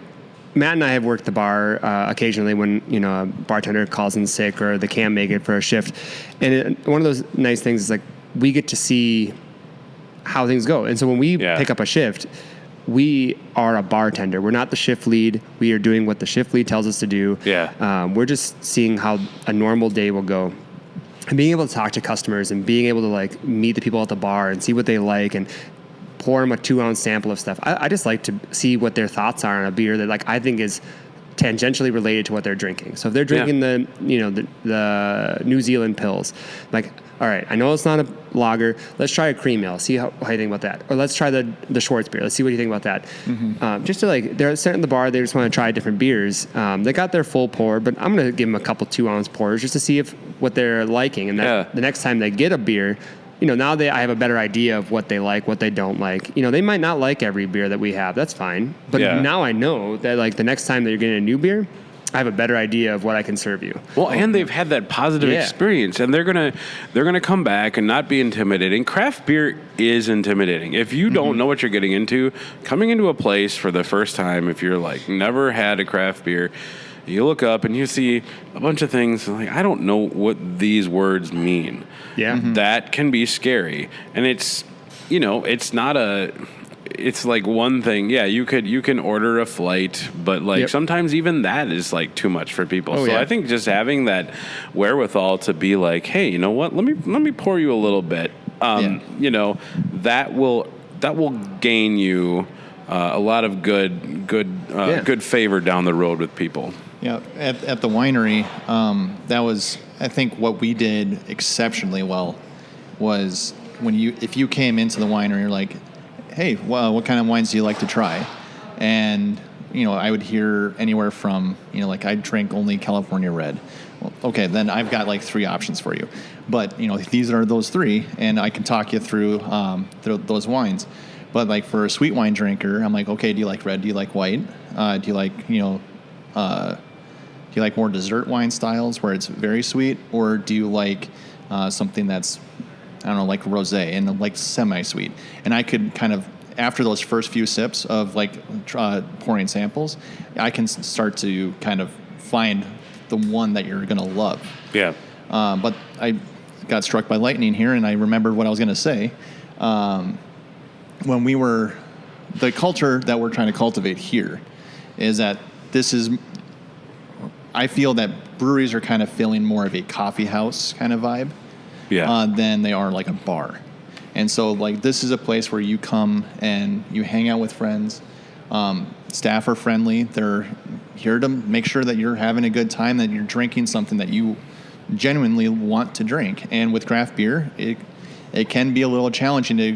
Matt and I have worked the bar occasionally when, a bartender calls in sick or they can't make it for a shift. And one of those nice things is like we get to see how things go. And so when we pick up a shift, we are a bartender. We're not the shift lead. We are doing what the shift lead tells us to do. Yeah. We're just seeing how a normal day will go. And being able to talk to customers and being able to like meet the people at the bar and see what they like and pour them a 2-ounce sample of stuff. I just like to see what their thoughts are on a beer that like I think is tangentially related to what they're drinking. So if they're drinking the New Zealand pills, like, all right, I know it's not a lager. Let's try a cream ale. See how you think about that. Or let's try the Schwartz beer. Let's see what you think about that. Just to like, they're sitting in the bar. They just want to try different beers. They got their full pour, but I'm going to give them a couple 2-ounce pours just to see what they're liking. And that the next time they get a beer, now I have a better idea of what they like, what they don't like. They might not like every beer that we have. That's fine. But now I know that like the next time that you're getting a new beer, I have a better idea of what I can serve you. Well, and they've had that positive experience, and they're gonna come back and not be intimidating. Craft beer is intimidating. If you don't know what you're getting into, coming into a place for the first time, if you're like never had a craft beer, you look up and you see a bunch of things like, I don't know what these words mean. Yeah, that can be scary, and it's not a. It's like one thing. Yeah, you can order a flight, but like sometimes even that is like too much for people. I think just having that wherewithal to be like, hey, you know what? Let me pour you a little bit. That will gain you a lot of good favor down the road with people. Yeah, at the winery, that was, I think, what we did exceptionally well was if you came into the winery, you're like, hey, well, what kind of wines do you like to try? And, I would hear anywhere from, like I drink only California Red. Well, okay, then I've got like 3 options for you. But, these are those 3, and I can talk you through those wines. But like for a sweet wine drinker, I'm like, okay, do you like red? Do you like white? Do you like, do you like more dessert wine styles where it's very sweet? Or do you like something that's, I don't know, like rosé and like semi-sweet? And I could kind of, after those first few sips of like pouring samples, I can start to kind of find the one that you're going to love. Yeah. But I got struck by lightning here, and I remembered what I was going to say. The culture that we're trying to cultivate here is that I feel that breweries are kind of feeling more of a coffee house kind of vibe. Than they are like a bar. And so like this is a place where you come and you hang out with friends. Staff are friendly. They're here to make sure that you're having a good time, that you're drinking something that you genuinely want to drink. And with craft beer, it can be a little challenging to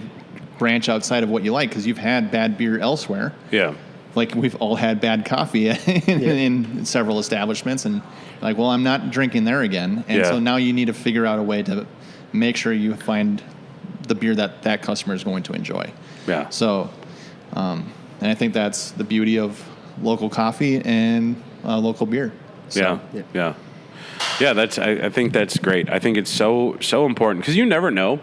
branch outside of what you like because you've had bad beer elsewhere. Yeah. Like we've all had bad coffee in several establishments, and like, well, I'm not drinking there again. And so now you need to figure out a way to make sure you find the beer that customer is going to enjoy. Yeah. So, and I think that's the beauty of local coffee and local beer. So, yeah. Yeah, I think that's great. I think it's so important because you never know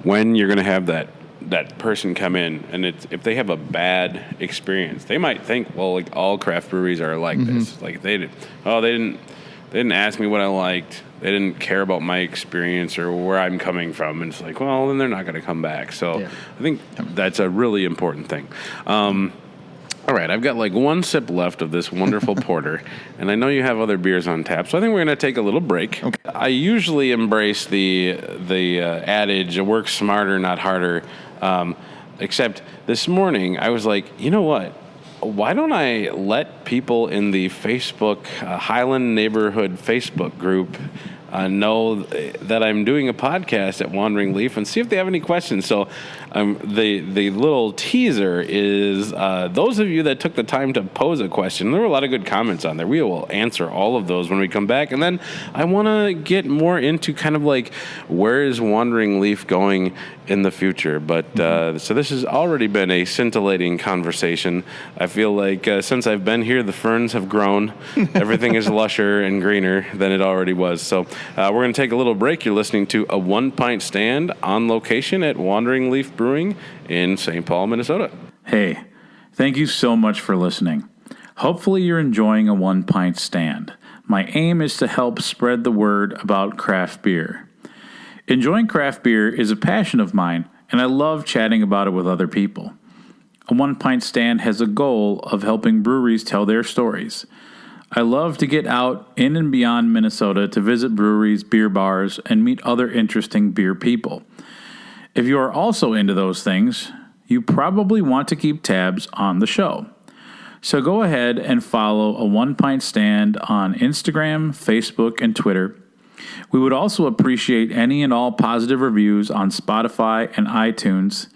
when you're going to have that person come in, and if they have a bad experience, they might think, well, like all craft breweries are like this. Like they didn't ask me what I liked. They didn't care about my experience or where I'm coming from. And it's like, well, then they're not going to come back. So I think that's a really important thing. All right, I've got like one sip left of this wonderful porter, and I know you have other beers on tap, so I think we're going to take a little break. Okay. I usually embrace the adage, work smarter, not harder, except this morning I was like, you know what? Why don't I let people in the Facebook Highland Neighborhood Facebook group know that I'm doing a podcast at Wandering Leaf and see if they have any questions. So the little teaser is those of you that took the time to pose a question, there were a lot of good comments on there. We will answer all of those when we come back. And then I want to get more into kind of like where is Wandering Leaf going in the future. But so this has already been a scintillating conversation. I feel like since I've been here, the ferns have grown. Everything is lusher and greener than it already was. So we're going to take a little break. You're listening to a 1 Pint Stand on location at Wandering Leaf Brewing in St. Paul, Minnesota. Hey, thank you so much for listening. Hopefully you're enjoying a 1 Pint Stand. My aim is to help spread the word about craft beer. Enjoying craft beer is a passion of mine, and I love chatting about it with other people. A 1 Pint Stand has a goal of helping breweries tell their stories. I love to get out in and beyond Minnesota to visit breweries, beer bars, and meet other interesting beer people. If you are also into those things, you probably want to keep tabs on the show. So go ahead and follow a 1 Pint Stand on Instagram, Facebook, and Twitter. We would also appreciate any and all positive reviews on Spotify and iTunes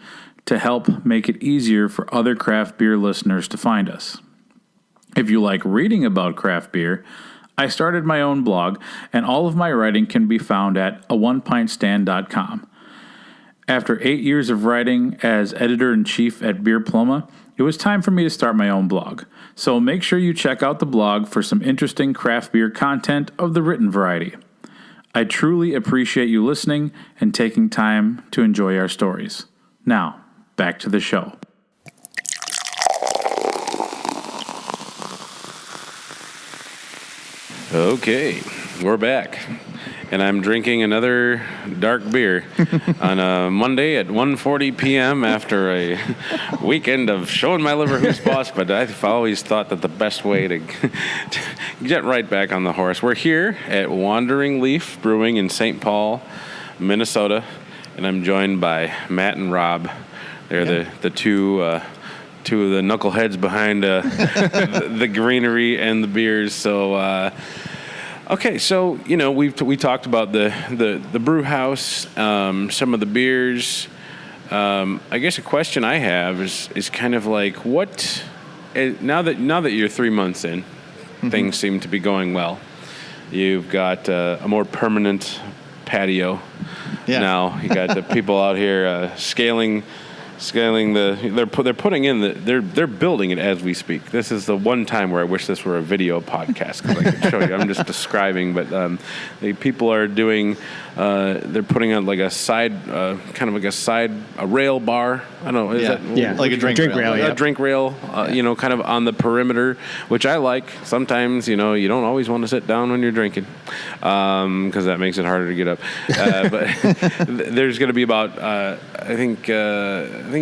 to help make it easier for other craft beer listeners to find us. If you like reading about craft beer, I started my own blog, and all of my writing can be found at a1pintstand.com. After 8 years of writing as editor-in-chief at Beer Pluma, it was time for me to start my own blog. So make sure you check out the blog for some interesting craft beer content of the written variety. I truly appreciate you listening and taking time to enjoy our stories. Now, back to the show. Okay, we're back. And I'm drinking another dark beer on a Monday at 1:40 p.m. after a weekend of showing my liver who's boss. But I've always thought that the best way to get right back on the horse. We're here at Wandering Leaf Brewing in St. Paul, Minnesota, and I'm joined by Matt and Rob. They're the two of the knuckleheads behind the greenery and the beers. So. Okay, so we talked about the brew house, some of the beers. I guess a question I have is kind of like what now that you're 3 months in, things seem to be going well. You've got a more permanent patio. Yeah. Now you got the people out here scaling they're putting in they're building it as we speak. This is the one time where I wish this were a video podcast because I could show you. I'm just describing, but the people are doing they're putting on like a side a rail bar. I don't know. Is that like a drink rail? A drink rail. Kind of on the perimeter, which I like. Sometimes you don't always want to sit down when you're drinking because that makes it harder to get up. But there's going to be about I think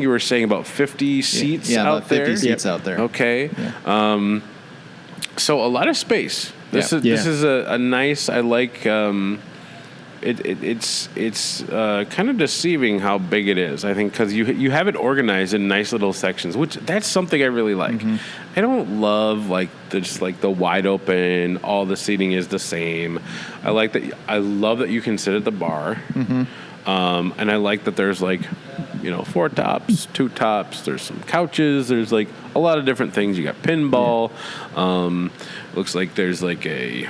you were saying about 50 seats out there. 50 seats out there. Okay. Yeah. So a lot of space. This is a nice. I like. It's kind of deceiving how big it is. I think because you have it organized in nice little sections, which that's something I really like. Mm-hmm. I don't love the wide open. All the seating is the same. I like that. I love that you can sit at the bar. Mm-hmm. And I like that there's 4 tops, 2 tops. There's some couches. There's a lot of different things. You got pinball. Looks like there's a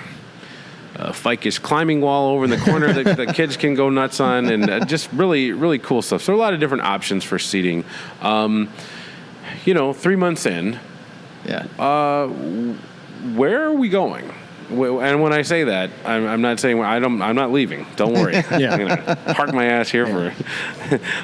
ficus climbing wall over in the corner that the kids can go nuts on, and just really, really cool stuff. So a lot of different options for seating. 3 months in. Yeah. Where are we going? And when I say that, I'm not saying I'm not leaving. Don't worry. Yeah. I'm gonna park my ass here for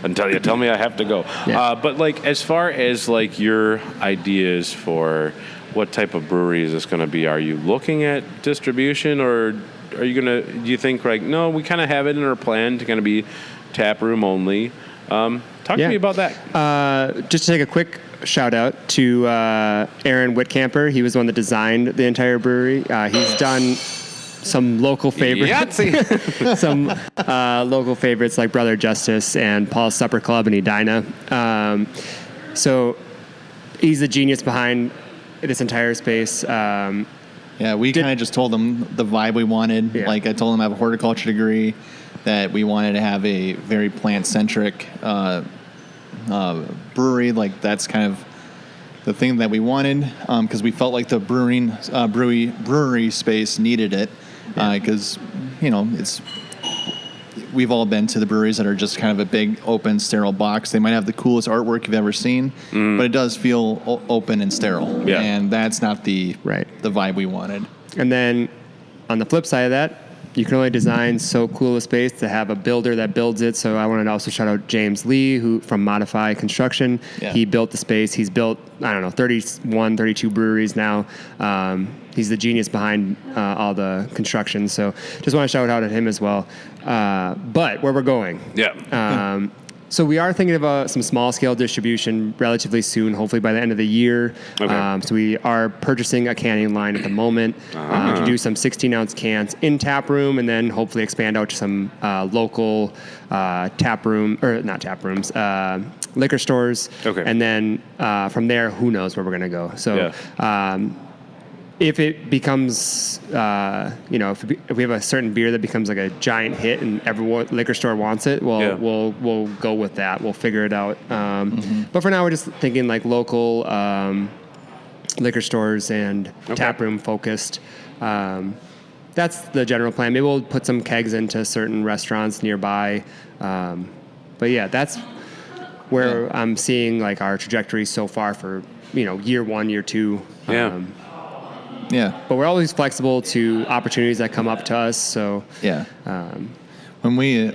until you tell me I have to go. Yeah. But like, as far as like your ideas for what type of brewery is this going to be? Are you looking at distribution, or are you gonna? Do you think like, no, we kind of have it in our plan to kind of be tap room only? Talk to me about that. Just to take a quick shout out to Aaron Whitcamper. He was the one that designed the entire brewery. He's done some local favorites, some local favorites like Brother Justice and Paul's Supper Club and Edina. So he's the genius behind this entire space. Yeah, we kind of just told them the vibe we wanted. Yeah. Like I told them I have a horticulture degree, that we wanted to have a very plant-centric brewery. Like that's kind of the thing that we wanted, because we felt like the brewery space needed it, because we've all been to the breweries that are just kind of a big open sterile box. They might have the coolest artwork you've ever seen, but it does feel open and sterile, and that's not the vibe we wanted. And then on the flip side of that, you can only design so cool a space to have a builder that builds it. So I wanted to also shout out James Lee, who from Modify Construction. Yeah. He built the space. He's built, 31, 32 breweries now. He's the genius behind all the construction. So just want to shout out at him as well. But where we're going. Yeah. So we are thinking of some small-scale distribution relatively soon, hopefully by the end of the year. Okay. So we are purchasing a canning line at the moment to do some 16-ounce cans in tap room, and then hopefully expand out to some local liquor stores. Okay. And then from there, who knows where we're going to go. So if it becomes, if we have a certain beer that becomes like a giant hit and every liquor store wants it, we'll go with that. We'll figure it out. But for now, we're just thinking like local liquor stores and tap room focused. That's the general plan. Maybe we'll put some kegs into certain restaurants nearby. But yeah, that's where I'm seeing like our trajectory so far for year 1, year 2. Yeah. But we're always flexible to opportunities that come up to us. So when we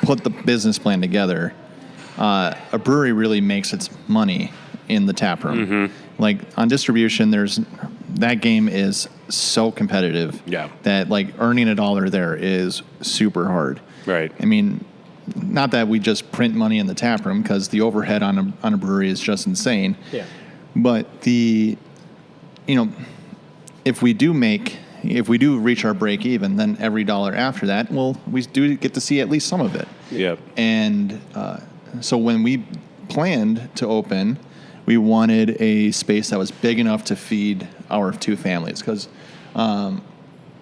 put the business plan together, a brewery really makes its money in the tap room. Like on distribution, that game is so competitive that like earning $1 there is super hard. Right. I mean, not that we just print money in the tap room, because the overhead on a brewery is just insane. Yeah. But if we do reach our break even, then every $1 after that, we do get to see at least some of it. Yep. And so when we planned to open, we wanted a space that was big enough to feed our 2 families, because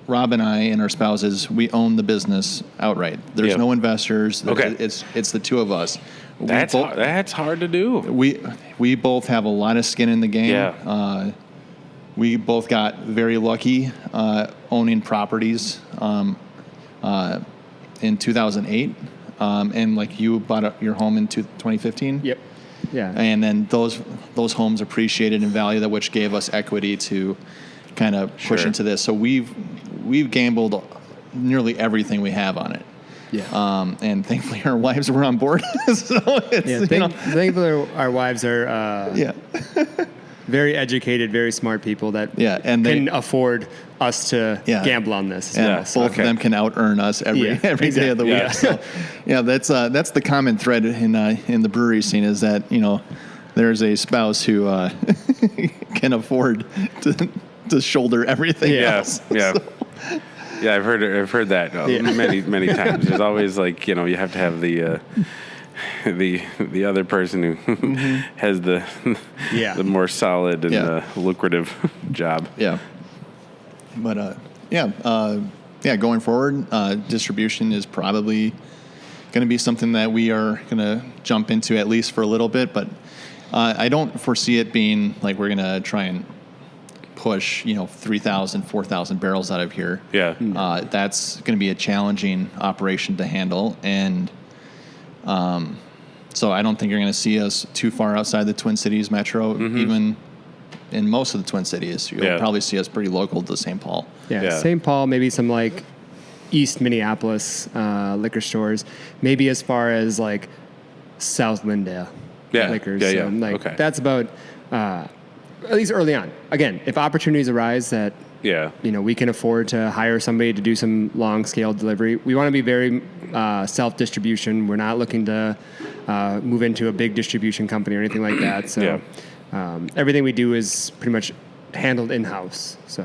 Rob and I and our spouses, we own the business outright. There's no investors. Okay. It's the 2 of us. That's hard to do. We both have a lot of skin in the game. Yeah. We both got very lucky owning properties in 2008, and like you bought your home in 2015. Yep. Yeah. And then those homes appreciated in value, that which gave us equity to kind of push into this. So we've gambled nearly everything we have on it. Yeah. And thankfully our wives were on board. So it's, thankfully our wives are very educated, very smart people that can afford us to gamble on this. Yeah, both of them can out earn us every day of the week. Yeah. So, that's the common thread in the brewery scene, is that there's a spouse who can afford to shoulder everything else. Yeah. So. Yeah, I've heard that many times. There's always like you have to have the other person who has the more solid and lucrative job. Yeah. But going forward, distribution is probably going to be something that we are going to jump into at least for a little bit. But I don't foresee it being like we're going to try and push 3,000, 4,000 barrels out of here. Yeah. That's going to be a challenging operation to handle, and so I don't think you're going to see us too far outside the Twin Cities metro, even in most of the Twin Cities. You'll probably see us pretty local to St. Paul. Yeah, St. Paul, maybe some like East Minneapolis liquor stores, maybe as far as like South Lindale liquors. That's about at least early on. Again, if opportunities arise that we can afford to hire somebody to do some long scale delivery, we want to be very self distribution. We're not looking to move into a big distribution company or anything like that. So everything we do is pretty much handled in house. So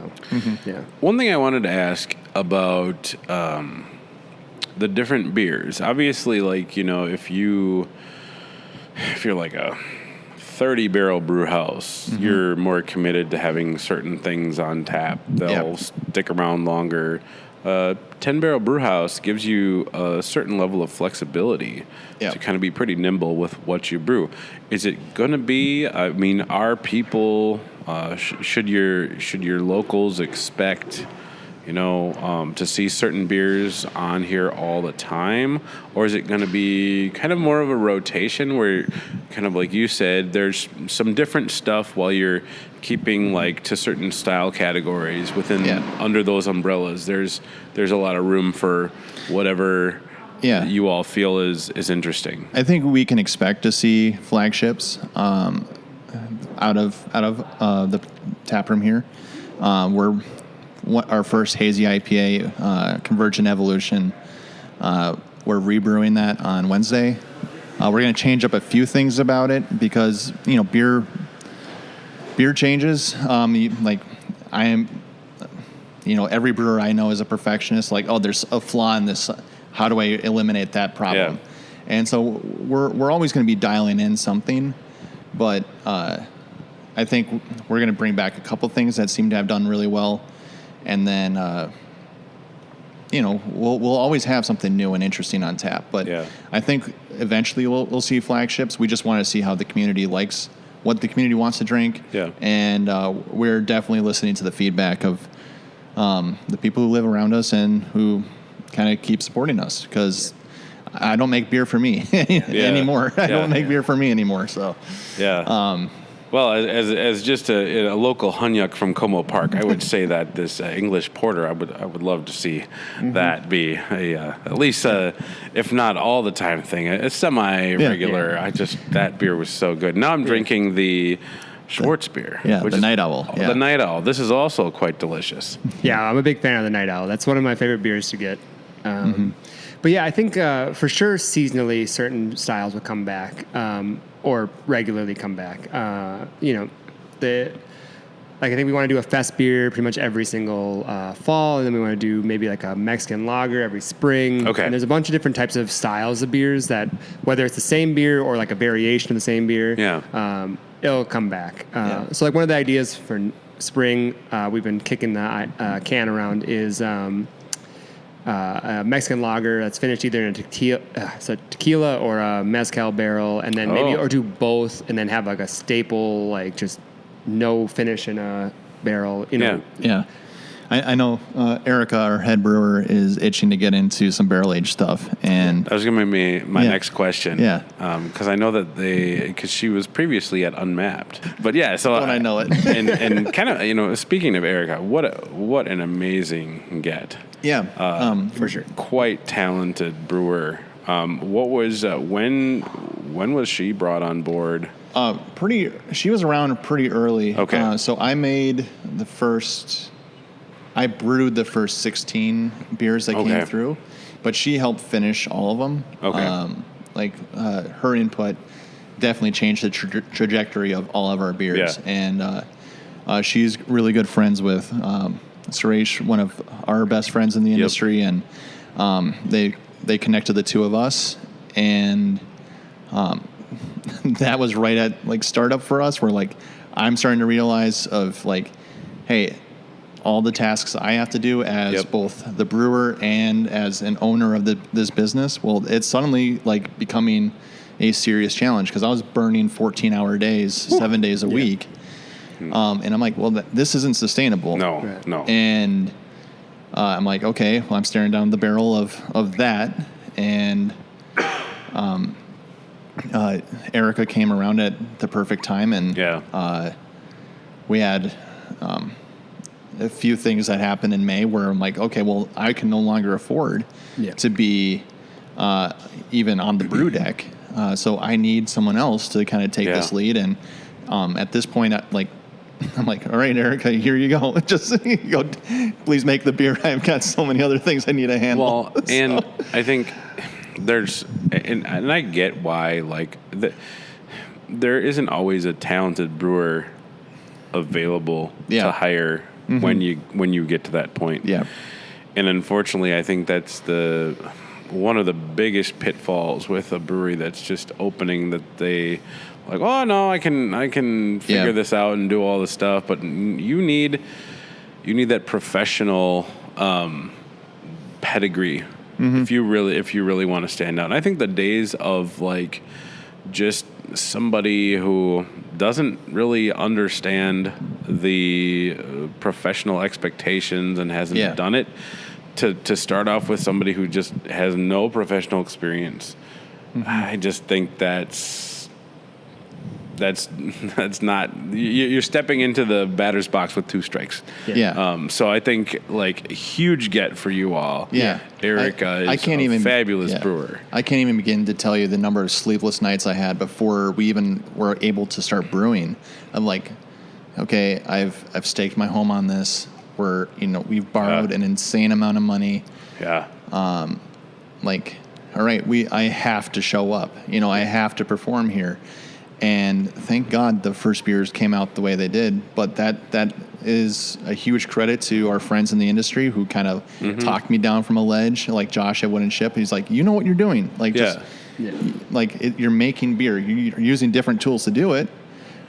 One thing I wanted to ask about the different beers. Obviously, like, if you're like a 30-barrel brew house, you're more committed to having certain things on tap. They'll stick around longer. 10-barrel brew house gives you a certain level of flexibility to kind of be pretty nimble with what you brew. Is it going to be, are people, should your locals expect, to see certain beers on here all the time? Or is it going to be kind of more of a rotation where, kind of like you said, there's some different stuff while you're keeping like to certain style categories within under those umbrellas? There's a lot of room for whatever you all feel is interesting. I think we can expect to see flagships out of the tap room here. Our first hazy IPA, Convergent Evolution, we're rebrewing that on Wednesday. We're going to change up a few things about it because beer changes. Like I am, every brewer I know is a perfectionist. Like, there's a flaw in this. How do I eliminate that problem? Yeah. And so we're always going to be dialing in something, but I think we're going to bring back a couple things that seem to have done really well. And then, we'll always have something new and interesting on tap. But I think eventually we'll see flagships. We just want to see how the community likes, what the community wants to drink. Yeah. And we're definitely listening to the feedback of the people who live around us and who kind of keep supporting us. Because I don't make beer for me anymore. I don't make beer for me anymore. So well, as just a local hunyuk from Como Park, I would say that this English porter, I would love to see that be at least if not all the time thing, a semi-regular. That beer was so good. Now I'm drinking the Schwartz beer. The Night Owl. The Night Owl. This is also quite delicious. Yeah, I'm a big fan of the Night Owl. That's one of my favorite beers to get. But I think for sure seasonally certain styles will come back. Or regularly come back. I think we want to do a fest beer pretty much every single fall, and then we want to do maybe like a Mexican lager every spring. Okay. And there's a bunch of different types of styles of beers that, whether it's the same beer or like a variation of the same beer, it'll come back. So like one of the ideas for spring, we've been kicking the can around is a Mexican lager that's finished either in a tequila or a mezcal barrel, and then maybe or do both, and then have like a staple, like just no finish in a barrel. I know Erica, our head brewer, is itching to get into some barrel aged stuff, and that was going to be my next question. Because I know that because she was previously at Unmapped, but so I know it, and kind of speaking of Erica, what an amazing get. For sure. Quite talented brewer. What was when was she brought on board? She was around pretty early. Okay. So I brewed the first 16 beers that came through, but she helped finish all of them. Okay. Her input definitely changed the trajectory of all of our beers. And she's really good friends with Suresh, one of our best friends in the industry, and they connected the two of us, and that was right at like startup for us, where like I'm starting to realize of like, hey, all the tasks I have to do as both the brewer and as an owner of this business, well, it's suddenly like becoming a serious challenge, because I was burning 14-hour days, 7 days a week. And I'm like, well, this isn't sustainable. No. And I'm like, okay, well, I'm staring down the barrel of that. And Erica came around at the perfect time, and we had a few things that happened in May where I'm like, okay, well, I can no longer afford to be even on the brew deck. So I need someone else to kind of take this lead. And at this point, I'm like, all right, Erica, here you go. Just go, please make the beer. I've got so many other things I need to handle. Well, and I think there's, and I get why, like, there isn't always a talented brewer available to hire when you get to that point. Yeah. And unfortunately, I think that's one of the biggest pitfalls with a brewery that's just opening, that they like, oh no, I can figure this out and do all this stuff, but you need that professional pedigree if you really want to stand out. And I think the days of like just somebody who doesn't really understand the professional expectations and hasn't done it, to start off with somebody who just has no professional experience, I just think that's not, you're stepping into the batter's box with 2 strikes. So I think like huge get for you all. Erica is a fabulous brewer. I can't even begin to tell you the number of sleepless nights I had before we even were able to start brewing. I'm like, okay, I've staked my home on this. We've borrowed an insane amount of money. Like, all right, I have to show up. I have to perform here. And thank God the first beers came out the way they did. But that is a huge credit to our friends in the industry who kind of talked me down from a ledge, like Josh at Wooden Ship. He's like, you know what you're doing. Like, you're making beer. You're using different tools to do it.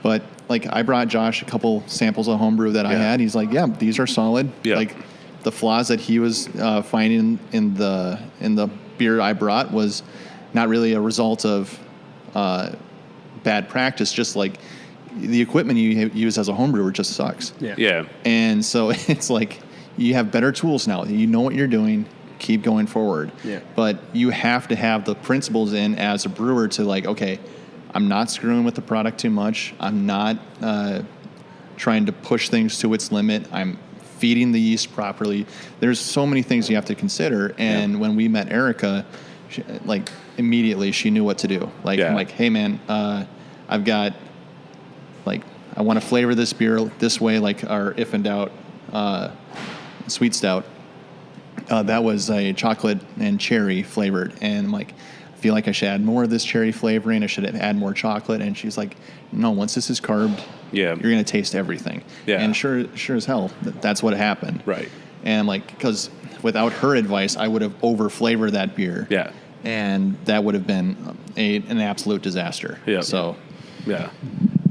But like, I brought Josh a couple samples of homebrew that I had. He's like, yeah, these are solid. Like, the flaws that he was finding in the beer I brought was not really a result of bad practice, just like the equipment you use as a home brewer just sucks. And so it's like, you have better tools now. You know what you're doing. Keep going forward. But you have to have the principles in as a brewer to like, okay, I'm not screwing with the product too much. I'm not trying to push things to its limit. I'm feeding the yeast properly. There's so many things you have to consider. And when we met Erica, like, immediately she knew what to do. Like, I'm like, hey man, I've got, like, I want to flavor this beer this way, like our If in Doubt sweet stout. That was a chocolate and cherry flavored, and I'm like, I feel like I should add more of this cherry flavoring. I should add more chocolate. And she's like, no, once this is carved, you're going to taste everything. And sure as hell, that's what happened. And I'm like, because without her advice, I would have over-flavored that beer. And that would have been an absolute disaster. So, well,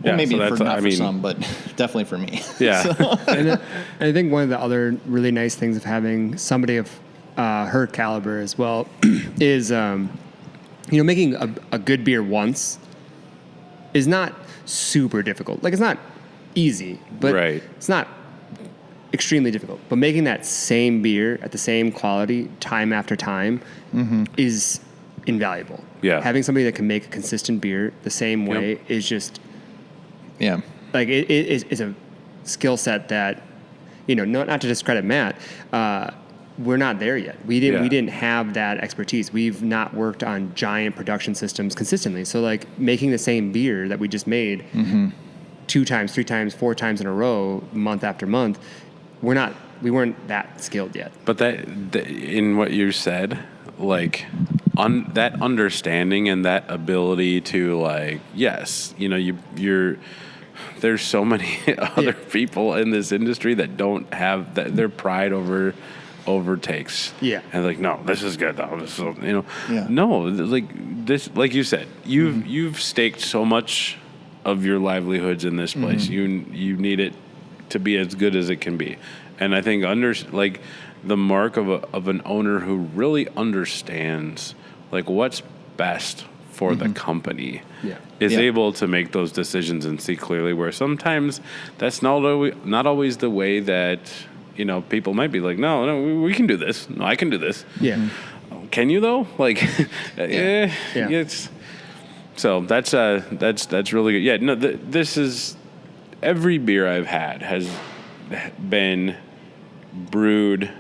maybe so for some, but definitely for me. And I think one of the other really nice things of having somebody of her caliber as well is, making a good beer once is not super difficult. Like, it's not easy, but it's not extremely difficult. But making that same beer at the same quality time after time is invaluable. Having somebody that can make a consistent beer the same way is just like it's a skill set that, not to discredit Matt, we're not there yet. We didn't have that expertise. We've not worked on giant production systems consistently. So like, making the same beer that we just made 2 times, 3 times, 4 times in a row, month after month, we weren't that skilled yet. But that in what you said, like, that understanding and that ability to, like, yes, you're there's so many other people in this industry that don't have that, their pride overtakes. And like, no, this is good. No, this is, no, like this, like you said, you've staked so much of your livelihoods in this place. You need it to be as good as it can be. And I think like the mark of an owner who really understands like what's best for the company is able to make those decisions and see clearly, where sometimes that's not always the way that, people might be like, no, we can do this. No, I can do this. Can you though? Like, it's, so that's really good. No, this is, every beer I've had has been brewed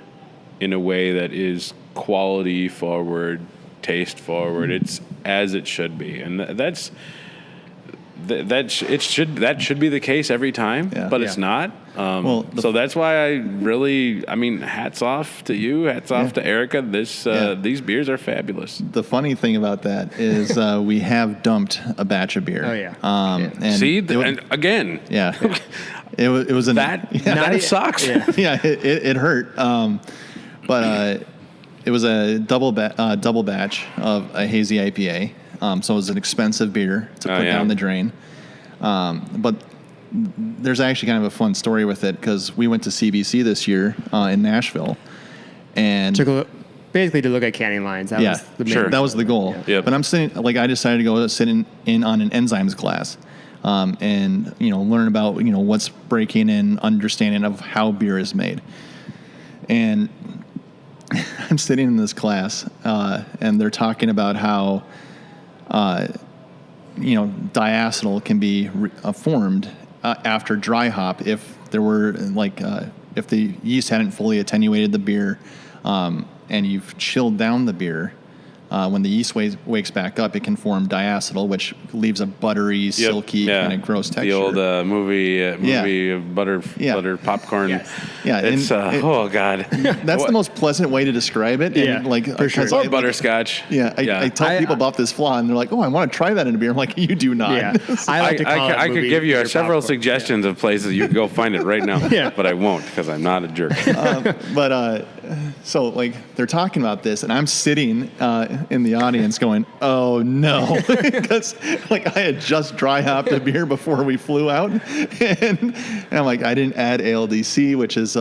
in a way that is quality forward, taste forward. It's as it should be, and that should be the case every time, but it's not. So that's why hats off to you, hats off to Erica. These beers are fabulous. The funny thing about that is we have dumped a batch of beer. Oh yeah. And See, and again, it was that sucks. It hurt. But it was a double batch of a hazy IPA. So it was an expensive beer to put down the drain. But there's actually kind of a fun story with it because we went to CBC this year in Nashville, and basically to look at canning lines. That was the main that was the goal. Yeah. Yep. But I decided to go sit in on an enzymes class, and learn about what's breaking and understanding of how beer is made. And I'm sitting in this class, and they're talking about how diacetyl can be formed after dry hop if there were if the yeast hadn't fully attenuated the beer, and you've chilled down the beer. When the yeast wakes back up, it can form diacetyl, which leaves a buttery, silky, kind of gross texture. The old movie butter popcorn. It's oh god. That's the most pleasant way to describe it. And for sure. Or butterscotch. I tell people about this flaw, and they're like, "Oh, I want to try that in a beer." I'm like, "You do not." Yeah. I could give you several suggestions of places you can go find it right now. But I won't because I'm not a jerk. So they're talking about this, and I'm sitting in the audience going, "Oh no," because I had just dry hopped a beer before we flew out, and I'm like, I didn't add ALDC, which is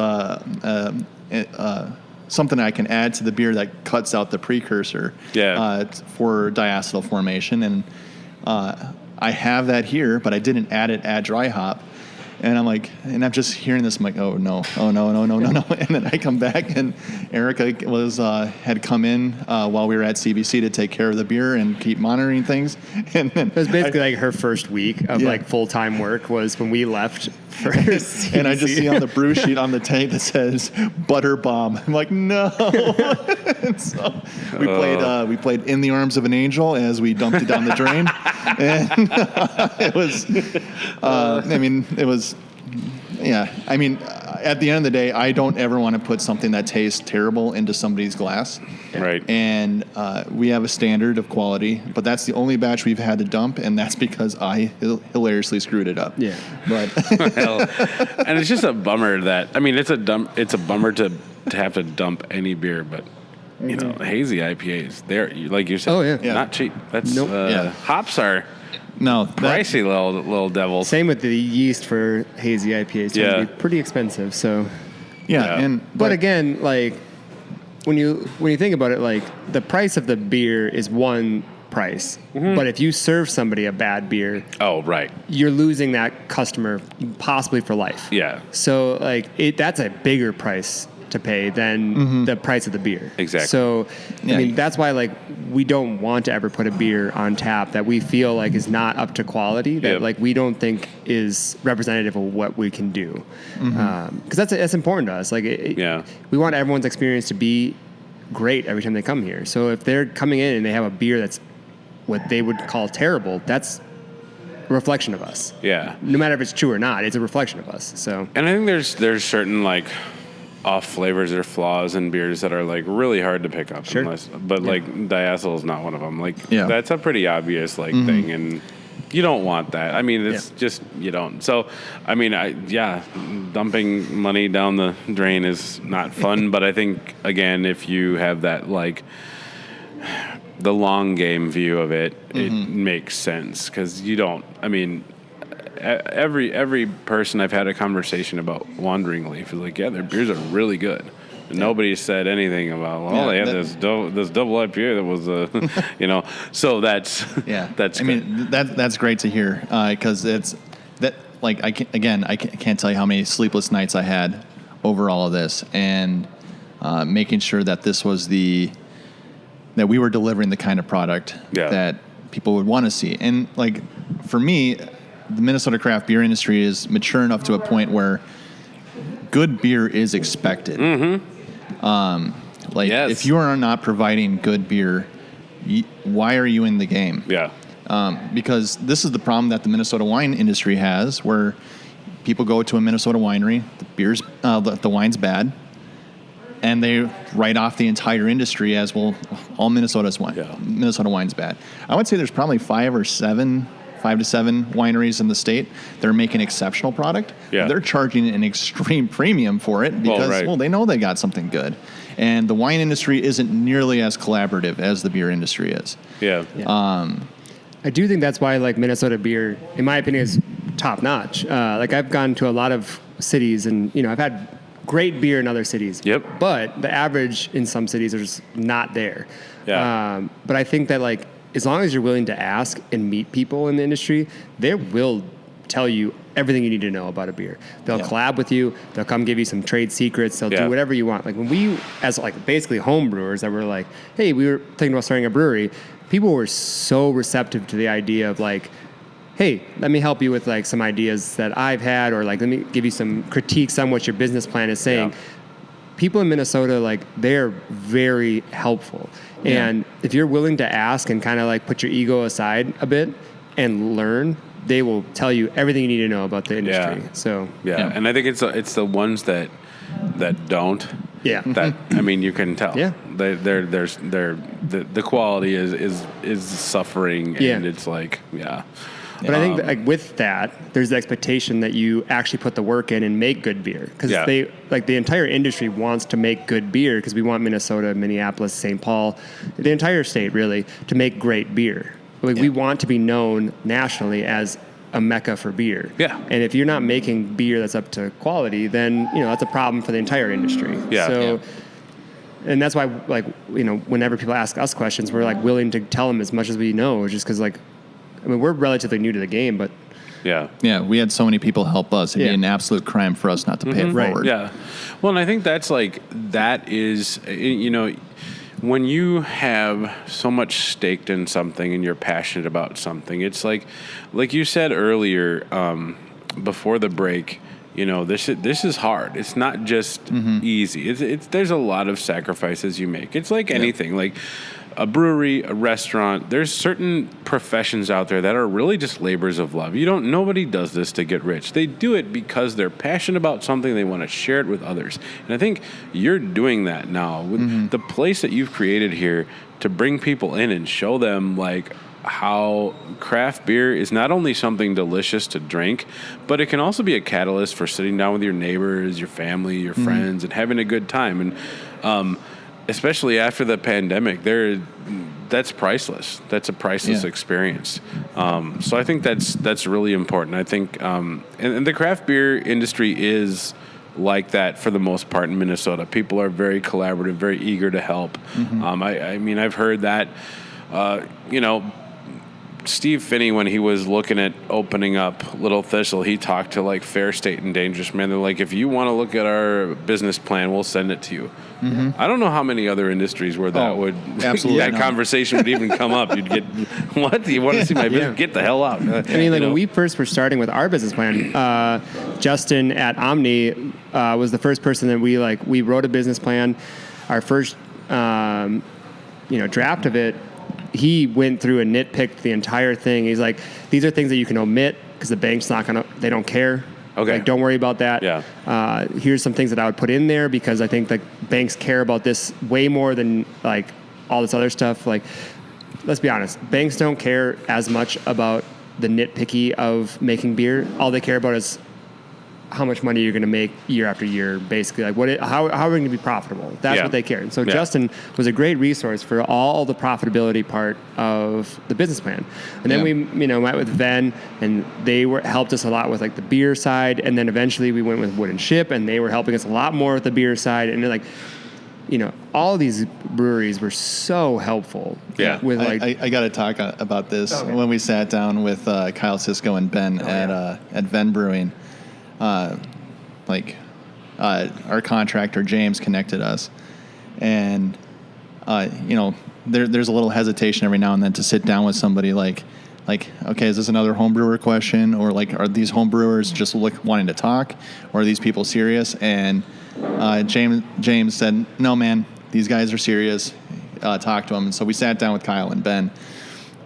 something I can add to the beer that cuts out the precursor for diacetyl formation, and I have that here, but I didn't add it at dry hop. And I'm like, and I'm just hearing this. I'm like, oh no. And then I come back, and Erica had come in while we were at CBC to take care of the beer and keep monitoring things. And then it was basically her first week of full-time work was when we left for CBC. And I just see on the brew sheet on the tank that says butter bomb. I'm like, no. And so we played In the Arms of an Angel as we dumped it down the drain. And it was, it was. Yeah, at the end of the day, I don't ever want to put something that tastes terrible into somebody's glass. Right. And we have a standard of quality, but that's the only batch we've had to dump, and that's because I hilariously screwed it up. Yeah. But and it's just a bummer that it's a bummer to have to dump any beer, but hazy IPAs, they're like you said, not cheap. That's hops are. No, pricey little devils. Same with the yeast for hazy IPAs. Tend to be pretty expensive. So, but again, when you think about it, the price of the beer is one price. Mm-hmm. But if you serve somebody a bad beer, you're losing that customer possibly for life. Yeah. So that's a bigger price to pay than the price of the beer. Exactly. So, that's why we don't want to ever put a beer on tap that we feel is not up to quality, that we don't think is representative of what we can do. Because that's important to us. We want everyone's experience to be great every time they come here. So if they're coming in and they have a beer that's what they would call terrible, that's a reflection of us. Yeah. No matter if it's true or not, it's a reflection of us. So. And I think there's certain off flavors or flaws in beers that are really hard to pick up. Sure. Diacetyl is not one of them. That's a pretty obvious thing, and you don't want that. It's just you don't. So dumping money down the drain is not fun. But I think again, if you have that the long game view of it, it makes sense because you don't. Every person I've had a conversation about Wandering Leaf is their beers are really good. And nobody said anything about they had this double IPA that was so that's good. That's great to hear because it's that I can't tell you how many sleepless nights I had over all of this and making sure that this was that we were delivering the kind of product that people would want to see. And for me, the Minnesota craft beer industry is mature enough to a point where good beer is expected. Yes. If you are not providing good beer, why are you in the game? Yeah. Because this is the problem that the Minnesota wine industry has, where people go to a Minnesota winery, the wine's bad, and they write off the entire industry as, well, all Minnesota wine's bad. I would say there's probably 5 to 7 wineries in the state that are making exceptional product. Yeah. They're charging an extreme premium for it because, they know they got something good. And the wine industry isn't nearly as collaborative as the beer industry is. Yeah. I do think that's why Minnesota beer, in my opinion, is top notch. I've gone to a lot of cities, and I've had great beer in other cities. Yep. But the average in some cities is not there. Yeah. But I think that as long as you're willing to ask and meet people in the industry, they will tell you everything you need to know about a beer. They'll collab with you. They'll come give you some trade secrets. They'll do whatever you want. When we, as basically home brewers, that were hey, we were thinking about starting a brewery, people were so receptive to the idea of hey, let me help you with some ideas that I've had, or let me give you some critiques on what your business plan is saying. Yeah. People in Minnesota, they're very helpful. Yeah. And if you're willing to ask and kind of put your ego aside a bit and learn, they will tell you everything you need to know about the industry. Yeah. So and I think it's the ones that don't. Yeah. That you can tell. Yeah. The quality is suffering, and it's But I think that, with that, there's the expectation that you actually put the work in and make good beer, because the entire industry wants to make good beer, because we want Minnesota, Minneapolis, St. Paul, the entire state really, to make great beer. We want to be known nationally as a mecca for beer. Yeah. And if you're not making beer that's up to quality, then that's a problem for the entire industry. Yeah. So. And that's why, whenever people ask us questions, we're willing to tell them as much as we know, just because we're relatively new to the game, but we had so many people help us. It'd be an absolute crime for us not to pay it forward. Yeah. Well, and I think that's that is, when you have so much staked in something and you're passionate about something, it's like you said earlier, before the break, this is hard. It's not just easy. There's a lot of sacrifices you make. It's like anything, a brewery, a restaurant. There's certain professions out there that are really just labors of love. Nobody does this to get rich. They do it because they're passionate about something. They want to share it with others. And I think you're doing that now with the place that you've created here to bring people in and show them how craft beer is not only something delicious to drink, but it can also be a catalyst for sitting down with your neighbors, your family, your friends, and having a good time. And especially after the pandemic, that's priceless. That's a priceless experience. So I think that's really important. I think, and the craft beer industry is like that for the most part in Minnesota. People are very collaborative, very eager to help. I've heard that, Steve Finney, when he was looking at opening up Little Thistle, he talked to Fair State and Dangerous Man. They're if you want to look at our business plan, we'll send it to you. I don't know how many other industries where that conversation would even come up. You'd get, what? You want to see my business? Get the hell out. When we first were starting with our business plan, Justin at Omni was the first person that we wrote a business plan. Our first draft of it, he went through and nitpicked the entire thing. He's these are things that you can omit because the bank's they don't care. Okay. Don't worry about that. Yeah. Here's some things that I would put in there because I think banks care about this way more than all this other stuff. Let's be honest, banks don't care as much about the nitpicky of making beer. All they care about is how much money you're going to make year after year, basically. How are we going to be profitable? That's what they care. And so Justin was a great resource for all the profitability part of the business plan. And then we, met with Ven, and they helped us a lot with the beer side. And then eventually we went with Wood and Ship, and they were helping us a lot more with the beer side. And all these breweries were so helpful. Yeah. With I got to talk about this when we sat down with Kyle Sisko and Ben at Ven Brewing. Our contractor James connected us, and there's a little hesitation every now and then to sit down with somebody like, okay, is this another home brewer question, or like, are these home brewers just wanting to talk, or are these people serious? And James said, no, man, these guys are serious. Talk to them. And so we sat down with Kyle and Ben,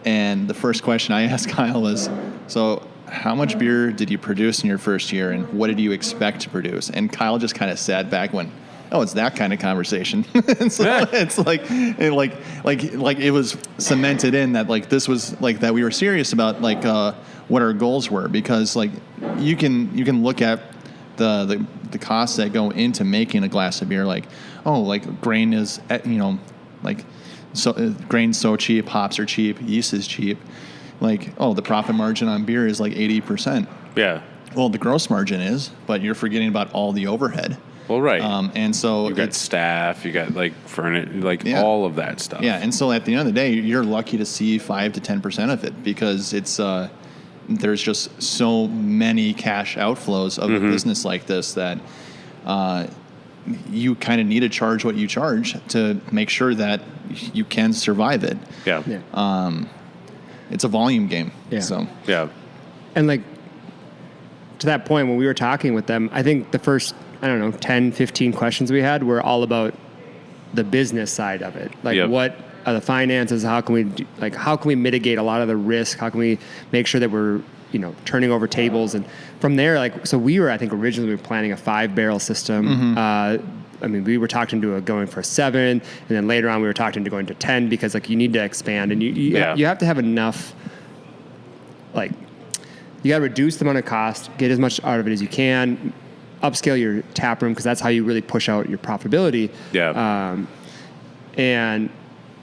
and the first question I asked Kyle was, so how much beer did you produce in your first year, and what did you expect to produce? And Kyle just kind of sat back and went, oh, it's that kind of conversation. So it's like it was cemented in that like this was like that we were serious about like what our goals were, because like you can look at the costs that go into making a glass of beer, like grain is grain's so cheap, hops are cheap, yeast is cheap, like the profit margin on beer is like 80%. Yeah. Well, the gross margin is, but you're forgetting about all the overhead. Well, right. And so you got staff, you got like furniture, all of that stuff. Yeah, and so at the end of the day, you're lucky to see 5 to 10% of it, because it's there's just so many cash outflows of a business like this that you kind of need to charge what you charge to make sure that you can survive it. Yeah. It's a volume game. Yeah. So yeah. And like to that point, when we were talking with them, I think the first 10, 15 questions we had were all about the business side of it. Like what are the finances? How can we mitigate a lot of the risk? How can we make sure that we're, turning over tables? And from there, so we were, I think originally we were planning a 5-barrel system. We were talking to going for a 7, and then later on we were talking to going to 10, because you need to expand, and you have to have enough, you got to reduce the amount of cost, get as much out of it as you can, upscale your tap room, because that's how you really push out your profitability. Yeah. And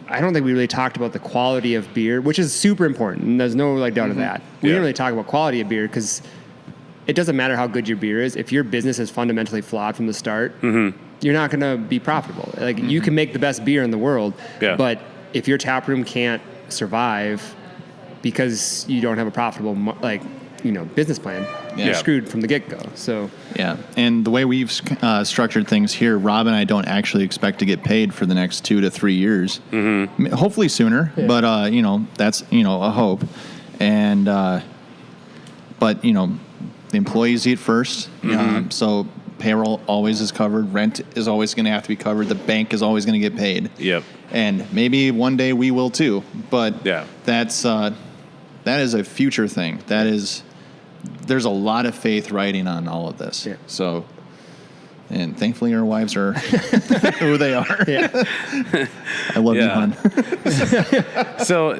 I don't think we really talked about the quality of beer, which is super important, and there's no doubt of that. We didn't really talk about quality of beer, because it doesn't matter how good your beer is. If your business is fundamentally flawed from the start, you're not going to be profitable. You can make the best beer in the world, but if your tap room can't survive because you don't have a profitable business plan, you're screwed from the get-go. So and the way we've structured things here, Rob and I don't actually expect to get paid for the next 2 to 3 years. Hopefully sooner, but that's a hope. And but the employees eat first, so payroll always is covered, rent is always going to have to be covered, the bank is always going to get paid. And maybe one day we will too, but that's that is a future thing. There's a lot of faith riding on all of this. So, and thankfully our wives are who they are. I love you, hon.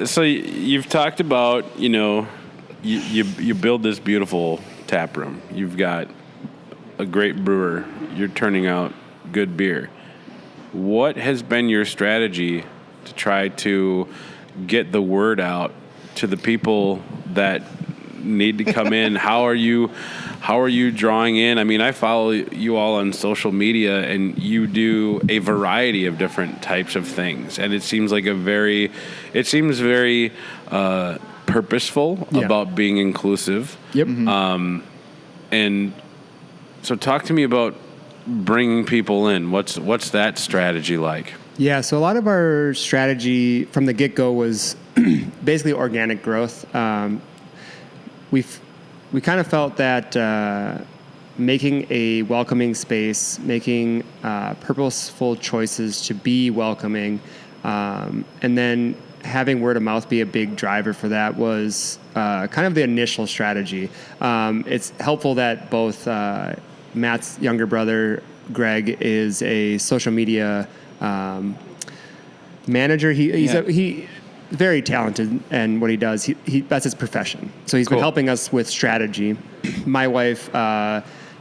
So you've talked about, you build this beautiful tap room. You've got a great brewer. You're turning out good beer. What has been your strategy to try to get the word out to the people that need to come in? How are you drawing in? I follow you all on social media, and you do a variety of different types of things, and it seems very purposeful about being inclusive. And so talk to me about bringing people in. What's that strategy like? Yeah, so a lot of our strategy from the get-go was basically organic growth. We kind of felt that making a welcoming space, making purposeful choices to be welcoming, and then having word of mouth be a big driver for that was kind of the initial strategy. It's helpful that both Matt's younger brother, Greg, is a social media manager. He's very talented in what he does. He that's his profession. So he's been helping us with strategy. My wife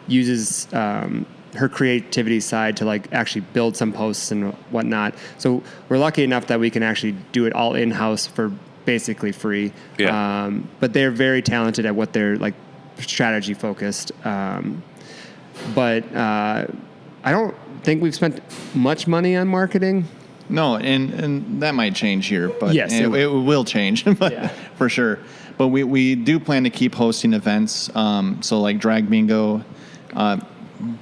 uses her creativity side to actually build some posts and whatnot. So we're lucky enough that we can actually do it all in-house for basically free. But they're very talented at what they're strategy focused. But I don't think we've spent much money on marketing. No, and that might change here, but yes, it will change, but for sure. But we do plan to keep hosting events, so like Drag Bingo,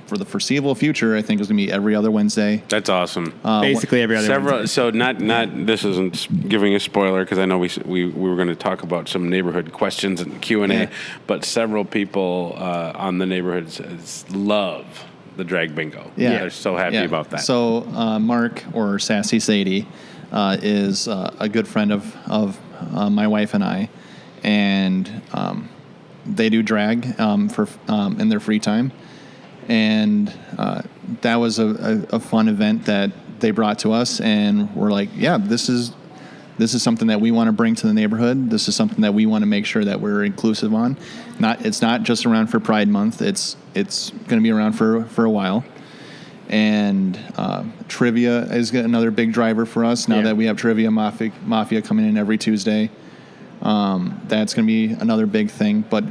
for the foreseeable future, I think it's going to be every other Wednesday. That's awesome. Basically every other Wednesday. So not this isn't giving a spoiler because I know we were going to talk about some neighborhood questions and Q&A, Yeah. but several people on the neighborhoods love the drag bingo. Yeah. They're so happy about that. So Mark, or Sassy Sadie, is a good friend of my wife and I, and they do drag for in their free time, and that was a fun event that they brought to us, and we're like, yeah, this is something that we want to bring to the neighborhood. This is something that we want to make sure that we're inclusive on. It's not just around for Pride Month. It's going to be around for a while. And trivia is another big driver for us now that we have Trivia Mafia coming in every Tuesday. That's going to be another big thing. But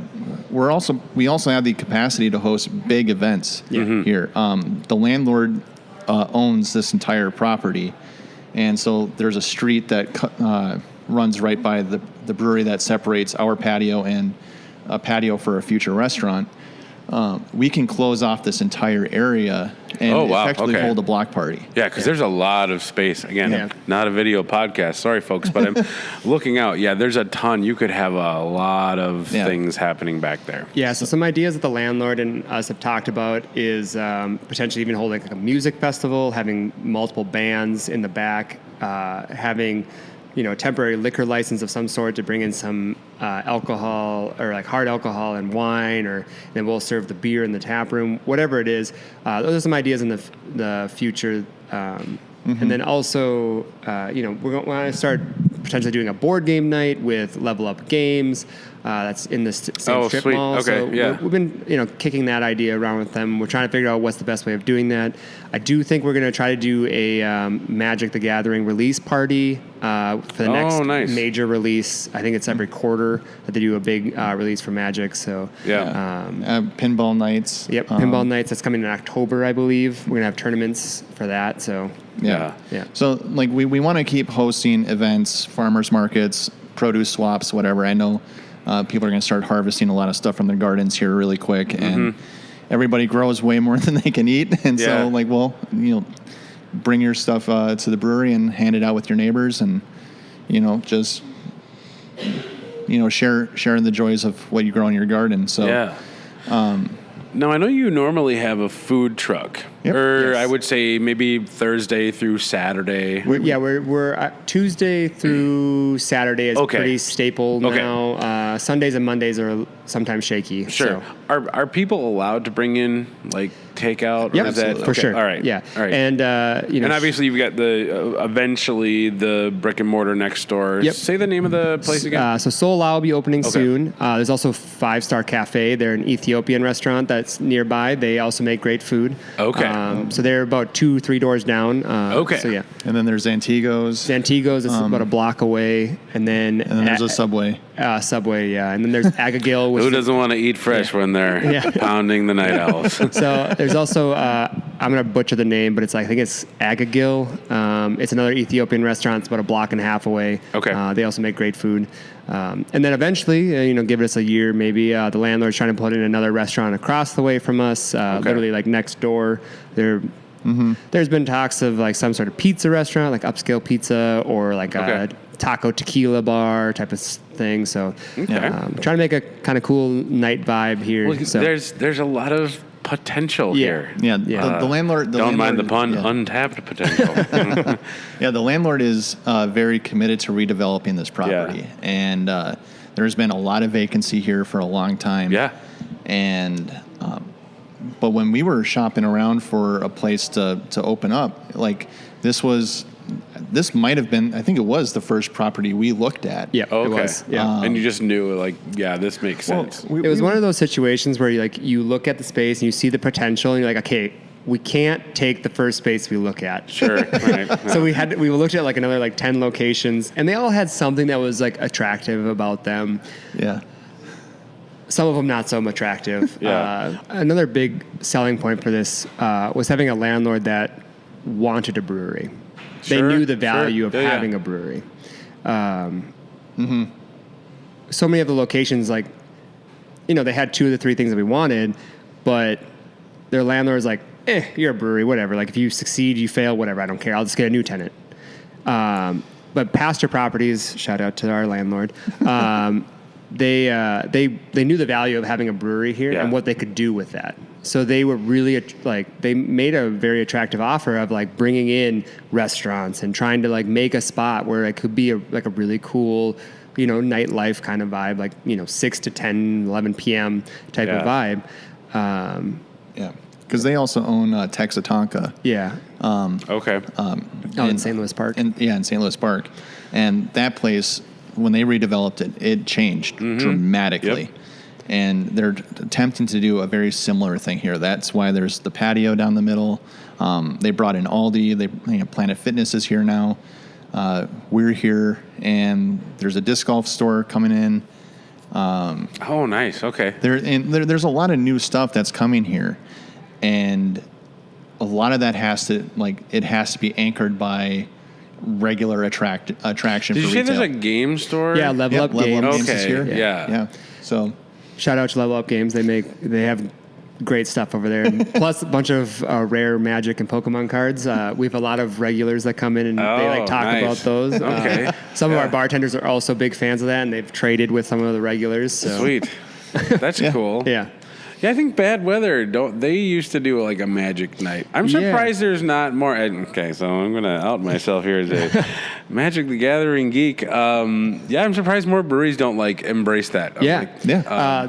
we also have the capacity to host big events here. The landlord owns this entire property, and so there's a street that runs right by the brewery that separates our patio and a patio for a future restaurant. We can close off this entire area and effectively hold a block party. Yeah, because there's a lot of space. Again, not a video podcast. Sorry, folks, but I'm looking out. Yeah, there's a ton. You could have a lot of things happening back there. Yeah, so some ideas that the landlord and us have talked about is potentially even holding like a music festival, having multiple bands in the back, having temporary liquor license of some sort to bring in some alcohol or like hard alcohol and wine, or then we'll serve the beer in the tap room, whatever it is. Those are some ideas in the future. And then also, we're going to start potentially doing a board game night with Level Up Games. That's in the same strip mall. Okay, so yeah. we've been, kicking that idea around with them. We're trying to figure out what's the best way of doing that. I do think we're going to try to do a Magic the Gathering release party for the next major release. I think it's every quarter that they do a big release for Magic. So pinball nights. Yep, pinball nights. That's coming in October, I believe. We're going to have tournaments for that. So yeah. So like we want to keep hosting events, farmers markets, produce swaps, whatever. I know people are going to start harvesting a lot of stuff from their gardens here really quick, and everybody grows way more than they can eat. And so bring your stuff to the brewery and hand it out with your neighbors, and just sharing the joys of what you grow in your garden. So now, I know you normally have a food truck, I would say maybe Thursday through Saturday. We're Tuesday through Saturday is pretty staple now. Sundays and Mondays are sometimes shaky. Sure. So. Are people allowed to bring in like takeout? Yep, or is that for sure. All right. Yeah. All right. And and obviously you've got eventually the brick and mortar next door. Yep. Say the name of the place again. So Soul Lao will be opening soon. There's also 5 Star Cafe. They're an Ethiopian restaurant that's nearby. They also make great food. So they're about 2-3 doors down. So yeah. And then there's Antigo's. Is about a block away, and then there's a Subway. Subway, yeah. And then there's Agagil. Who doesn't want to eat fresh when they're pounding the night owls? So there's also, I'm going to butcher the name, but I think it's Agagil. It's another Ethiopian restaurant. It's about a block and a half away. They also make great food. And then eventually, give us a year maybe, the landlord's trying to put in another restaurant across the way from us, literally like next door. There's been talks of like some sort of pizza restaurant, like upscale pizza, or like a taco tequila bar type of thing. So trying to make a kind of cool night vibe here. Well, so. There's a lot of potential here. Yeah. The landlord. Don't mind the pun. Untapped potential. The landlord is very committed to redeveloping this property, and there's been a lot of vacancy here for a long time. Yeah. And but when we were shopping around for a place to open up, like this might have been, I think it was the first property we looked at. Yeah, it was. Yeah. And you just knew, this makes sense. It was one of those situations where you look at the space and you see the potential, and you're like, okay, we can't take the first space we look at. Sure. Right. So we looked at another 10 locations, and they all had something that was attractive about them. Yeah. Some of them not so attractive. Yeah. Another big selling point for this was having a landlord that wanted a brewery. They knew the value of having a brewery. So many of the locations, they had 2 of the 3 things that we wanted, but their landlord's like, you're a brewery, whatever. Like if you succeed, you fail, whatever. I don't care. I'll just get a new tenant. But Pastor Properties, shout out to our landlord. They knew the value of having a brewery here and what they could do with that. So they were really they made a very attractive offer of like bringing in restaurants and trying to like make a spot where it could be a really cool, nightlife kind of vibe, like 6 to 10, 11 p.m. type of vibe. Because they also own Texatonka. Yeah. Okay. In St. Louis Park. In St. Louis Park, and that place, when they redeveloped it, it changed dramatically. Yep. And they're attempting to do a very similar thing here. That's why there's the patio down the middle. They brought in Aldi. Planet Fitness is here now. We're here, and there's a disc golf store coming in. Oh, nice. Okay. There's a lot of new stuff that's coming here, and a lot of that has to be anchored by regular attraction. Did you say retail. there's a game store? Yeah, Level Up Games. Is here. Yeah. So, shout out to Level Up Games. They have great stuff over there. Plus a bunch of rare Magic and Pokemon cards. We have a lot of regulars that come in and they talk about those. Okay. Some of our bartenders are also big fans of that, and they've traded with some of the regulars. So. Sweet. That's cool. Yeah. Yeah, I think Bad Weather, they used to do like a Magic night. I'm surprised there's not more. Okay, so I'm going to out myself here as a Magic the Gathering geek. I'm surprised more breweries don't embrace that.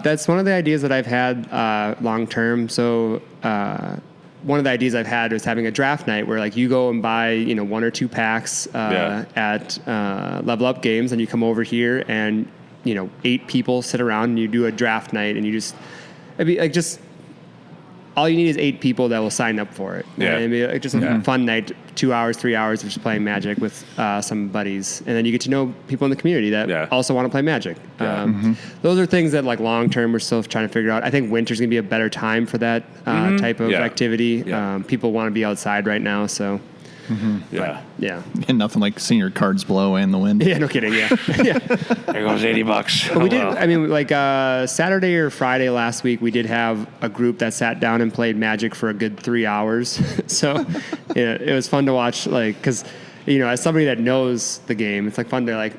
That's one of the ideas that I've had long term. So one of the ideas I've had was having a draft night where you go and buy 1 or 2 packs at Level Up Games, and you come over here and 8 people sit around and you do a draft night, and you just. It'd be just all you need is 8 people that will sign up for it. Yeah. It'd be just a fun night, 2 hours, 3 hours of just playing Magic with some buddies, and then you get to know people in the community that also want to play Magic. Those are things that long term we're still trying to figure out. I think winter's gonna be a better time for that type of activity. Yeah. People want to be outside right now, so. And nothing like seeing your cards blow in the wind. Yeah, no kidding. Yeah. There goes $80. But we did. I mean, Saturday or Friday last week, we did have a group that sat down and played Magic for a good 3 hours. So it was fun to watch. Because as somebody that knows the game, it's fun to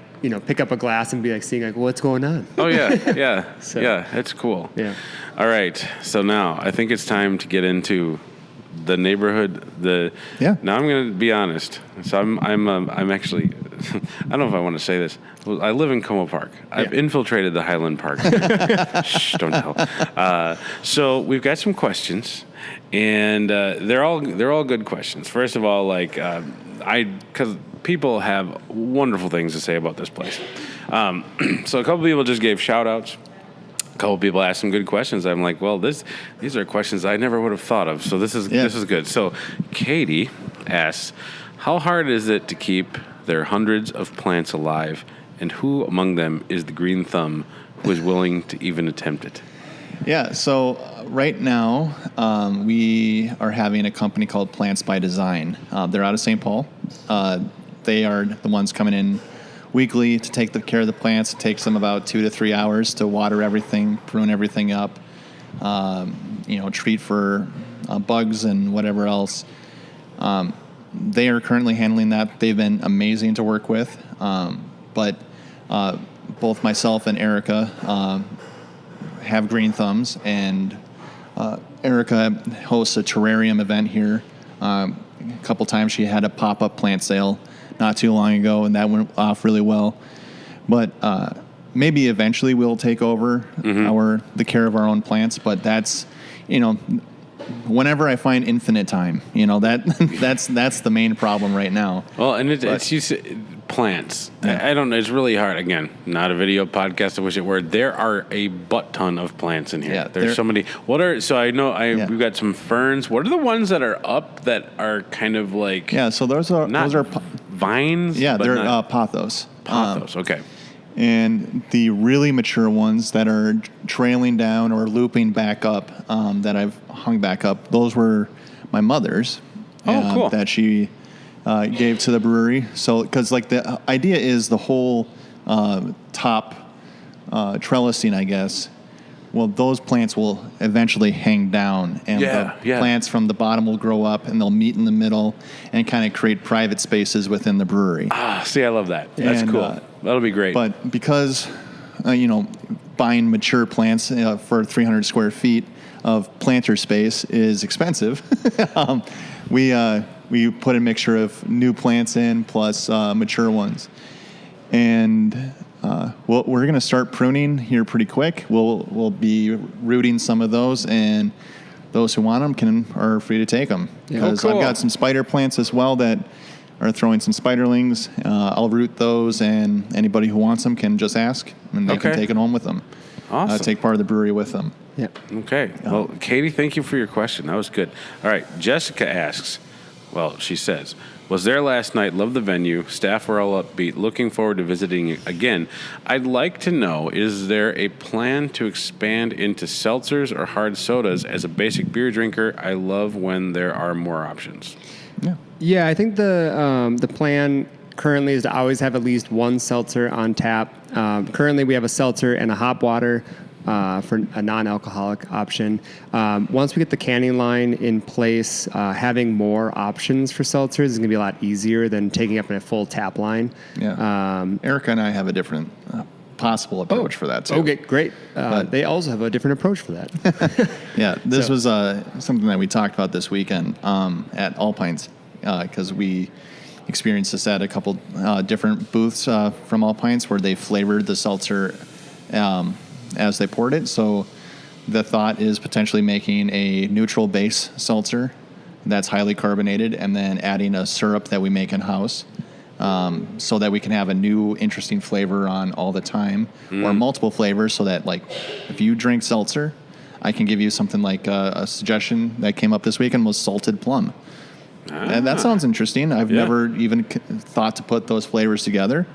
pick up a glass and be seeing what's going on. Oh yeah. So, it's cool. Yeah. All right. So now I think it's time to get into the neighborhood. Now I'm going to be honest. So I'm actually, I don't know if I want to say this. I live in Como Park. I've infiltrated the Highland Park. Shh, don't tell. So we've got some questions, and they're all good questions. First of all, because people have wonderful things to say about this place. So a couple people just gave shout outs. A couple people asked some good questions. I'm like, well, these are questions I never would have thought of. So this is good. So Katie asks, how hard is it to keep their hundreds of plants alive, and who among them is the green thumb who is willing to even attempt it? Yeah. So right now we are having a company called Plants by Design. They're out of St. Paul. They are the ones coming in weekly to take care of the plants. It takes them about 2 to 3 hours to water everything, prune everything up, treat for bugs and whatever else. They are currently handling that. They've been amazing to work with. But both myself and Erica have green thumbs, and Erica hosts a terrarium event here. A couple times she had a pop-up plant sale not too long ago, and that went off really well. But maybe eventually we'll take over the care of our own plants. But that's, whenever I find infinite time, that's the main problem right now. Well, and it's you said, plants. Yeah. I don't know. It's really hard. Again, not a video podcast. I wish it were. There are a butt ton of plants in here. Yeah, there's so many. We've got some ferns. What are the ones that are up that are kind of like? Yeah. So those are vines. Yeah, they're pothos. Pothos. Okay. And the really mature ones that are trailing down or looping back up, that I've hung back up, those were my mother's. Oh, cool. That she gave to the brewery. So, because the idea is the whole top trellising, I guess, Well, those plants will eventually hang down, and the plants from the bottom will grow up, and they'll meet in the middle and kind of create private spaces within the brewery. See, I love that. That's cool. That'll be great. But because, buying mature plants for 300 square feet of planter space is expensive, we put a mixture of new plants in plus mature ones. And we're going to start pruning here pretty quick. We'll be rooting some of those, and those who want them are free to take them. Because I've got some spider plants as well that are throwing some spiderlings. I'll root those, and anybody who wants them can just ask, and they can take it home with them. Awesome. Take part of the brewery with them. Yeah. Okay. Well, Katie, thank you for your question. That was good. All right. Jessica asks, she says, was there last night, loved the venue, staff were all upbeat, looking forward to visiting again. I'd like to know, is there a plan to expand into seltzers or hard sodas? As a basic beer drinker, I love when there are more options. Yeah, I think the plan currently is to always have at least one seltzer on tap. Currently, we have a seltzer and a hop water for a non-alcoholic option. Once we get the canning line in place, having more options for seltzers is going to be a lot easier than taking up a full tap line. Yeah. Erica and I have a different possible approach for that, too. Okay, great. They also have a different approach for that. Yeah, this was something that we talked about this weekend at Alpine's, because we experienced this at a couple different booths from Alpine's where they flavored the seltzer as they poured it. So the thought is potentially making a neutral base seltzer that's highly carbonated, and then adding a syrup that we make in-house, so that we can have a new interesting flavor on all the time, or multiple flavors, so that, like, if you drink seltzer, I can give you something like a suggestion that came up this weekend was salted plum. And that sounds interesting. I've never even thought to put those flavors together.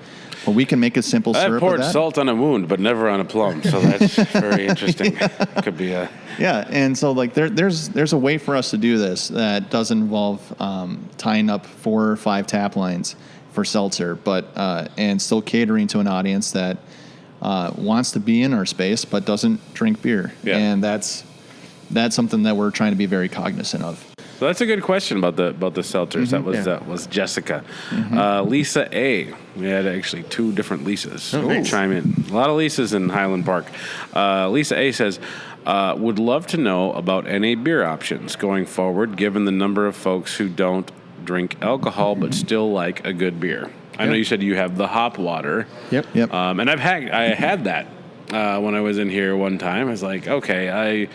But we can make a simple syrup. I've poured of that. salt on a wound, but never on a plum. So that's very interesting. Could be a and so like there's a way for us to do this that doesn't involve tying up 4 or 5 tap lines for seltzer, but and still catering to an audience that wants to be in our space but doesn't drink beer. Yeah. And that's something that we're trying to be very cognizant of. So that's a good question about the seltzers. That was Jessica. Lisa A. We had actually 2 different Lisas chime in. A lot of Lisas in Highland Park. Lisa A. says, would love to know about NA beer options going forward, given the number of folks who don't drink alcohol but still like a good beer. I know you said you have the hop water. Yep. And I had that when I was in here one time. I was like, okay, I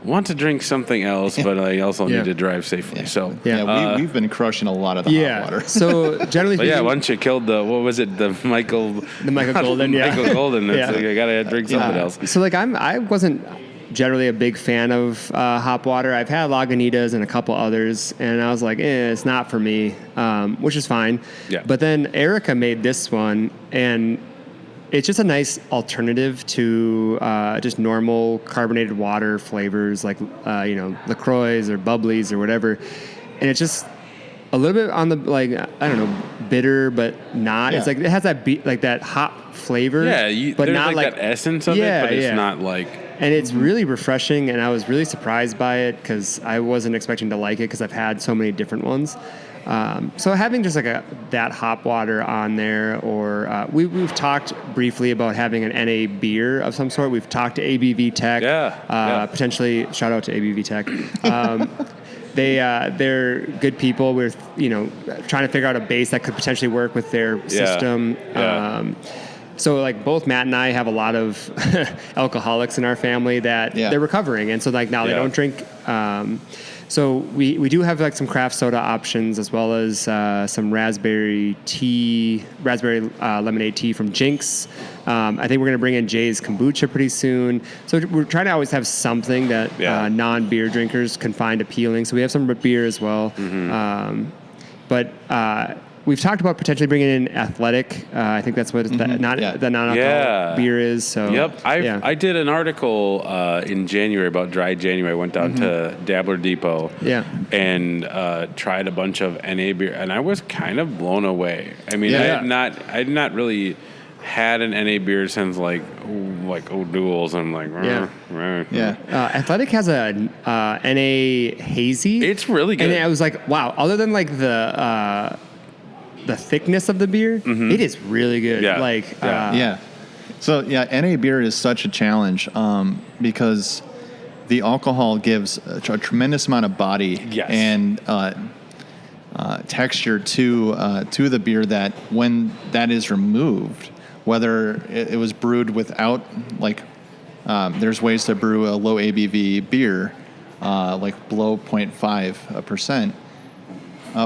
want to drink something else, but I also need to drive safely. So we've been crushing a lot of the hot water. So generally speaking, once you killed the Michael Golden, Michael Golden, it's like I gotta drink something else. So like I wasn't generally a big fan of hop water. I've had Lagunitas and a couple others, and I was like, it's not for me, which is fine. Yeah. But then Erica made this one, and it's just a nice alternative to just normal carbonated water flavors like LaCroix or Bubblies or whatever, and it's just a little bit on the bitter, but not. It's like it has that that hop flavor. Yeah, but there's not like that essence of it, but it's not like. And it's really refreshing, and I was really surprised by it because I wasn't expecting to like it because I've had so many different ones. So having just like that hop water on there, or we've talked briefly about having an NA beer of some sort. We've talked to ABV Tech, potentially shout out to ABV Tech. They're good people. We're trying to figure out a base that could potentially work with their system. So like both Matt and I have a lot of alcoholics in our family that they're recovering, and so like now they don't drink. So we do have like some craft soda options, as well as some raspberry lemonade tea from Jinx. I think we're going to bring in Jay's kombucha pretty soon. So we're trying to always have something that non-beer drinkers can find appealing. So we have some beer as well. But we've talked about potentially bringing in Athletic. I think that's what the non-alcoholic beer is. So I did an article in January about Dry January. I went down to Dabbler Depot and tried a bunch of NA beer, and I was kind of blown away. I mean, I had not really had an NA beer since like O'Doul's. I'm like, Athletic has a NA hazy. It's really good. And I was like, wow. Other than like the thickness of the beer, it is really good. Yeah. So NA beer is such a challenge because the alcohol gives a tremendous amount of body and texture to the beer that when that is removed, whether it was brewed without, there's ways to brew a low ABV beer, like below 0.5%,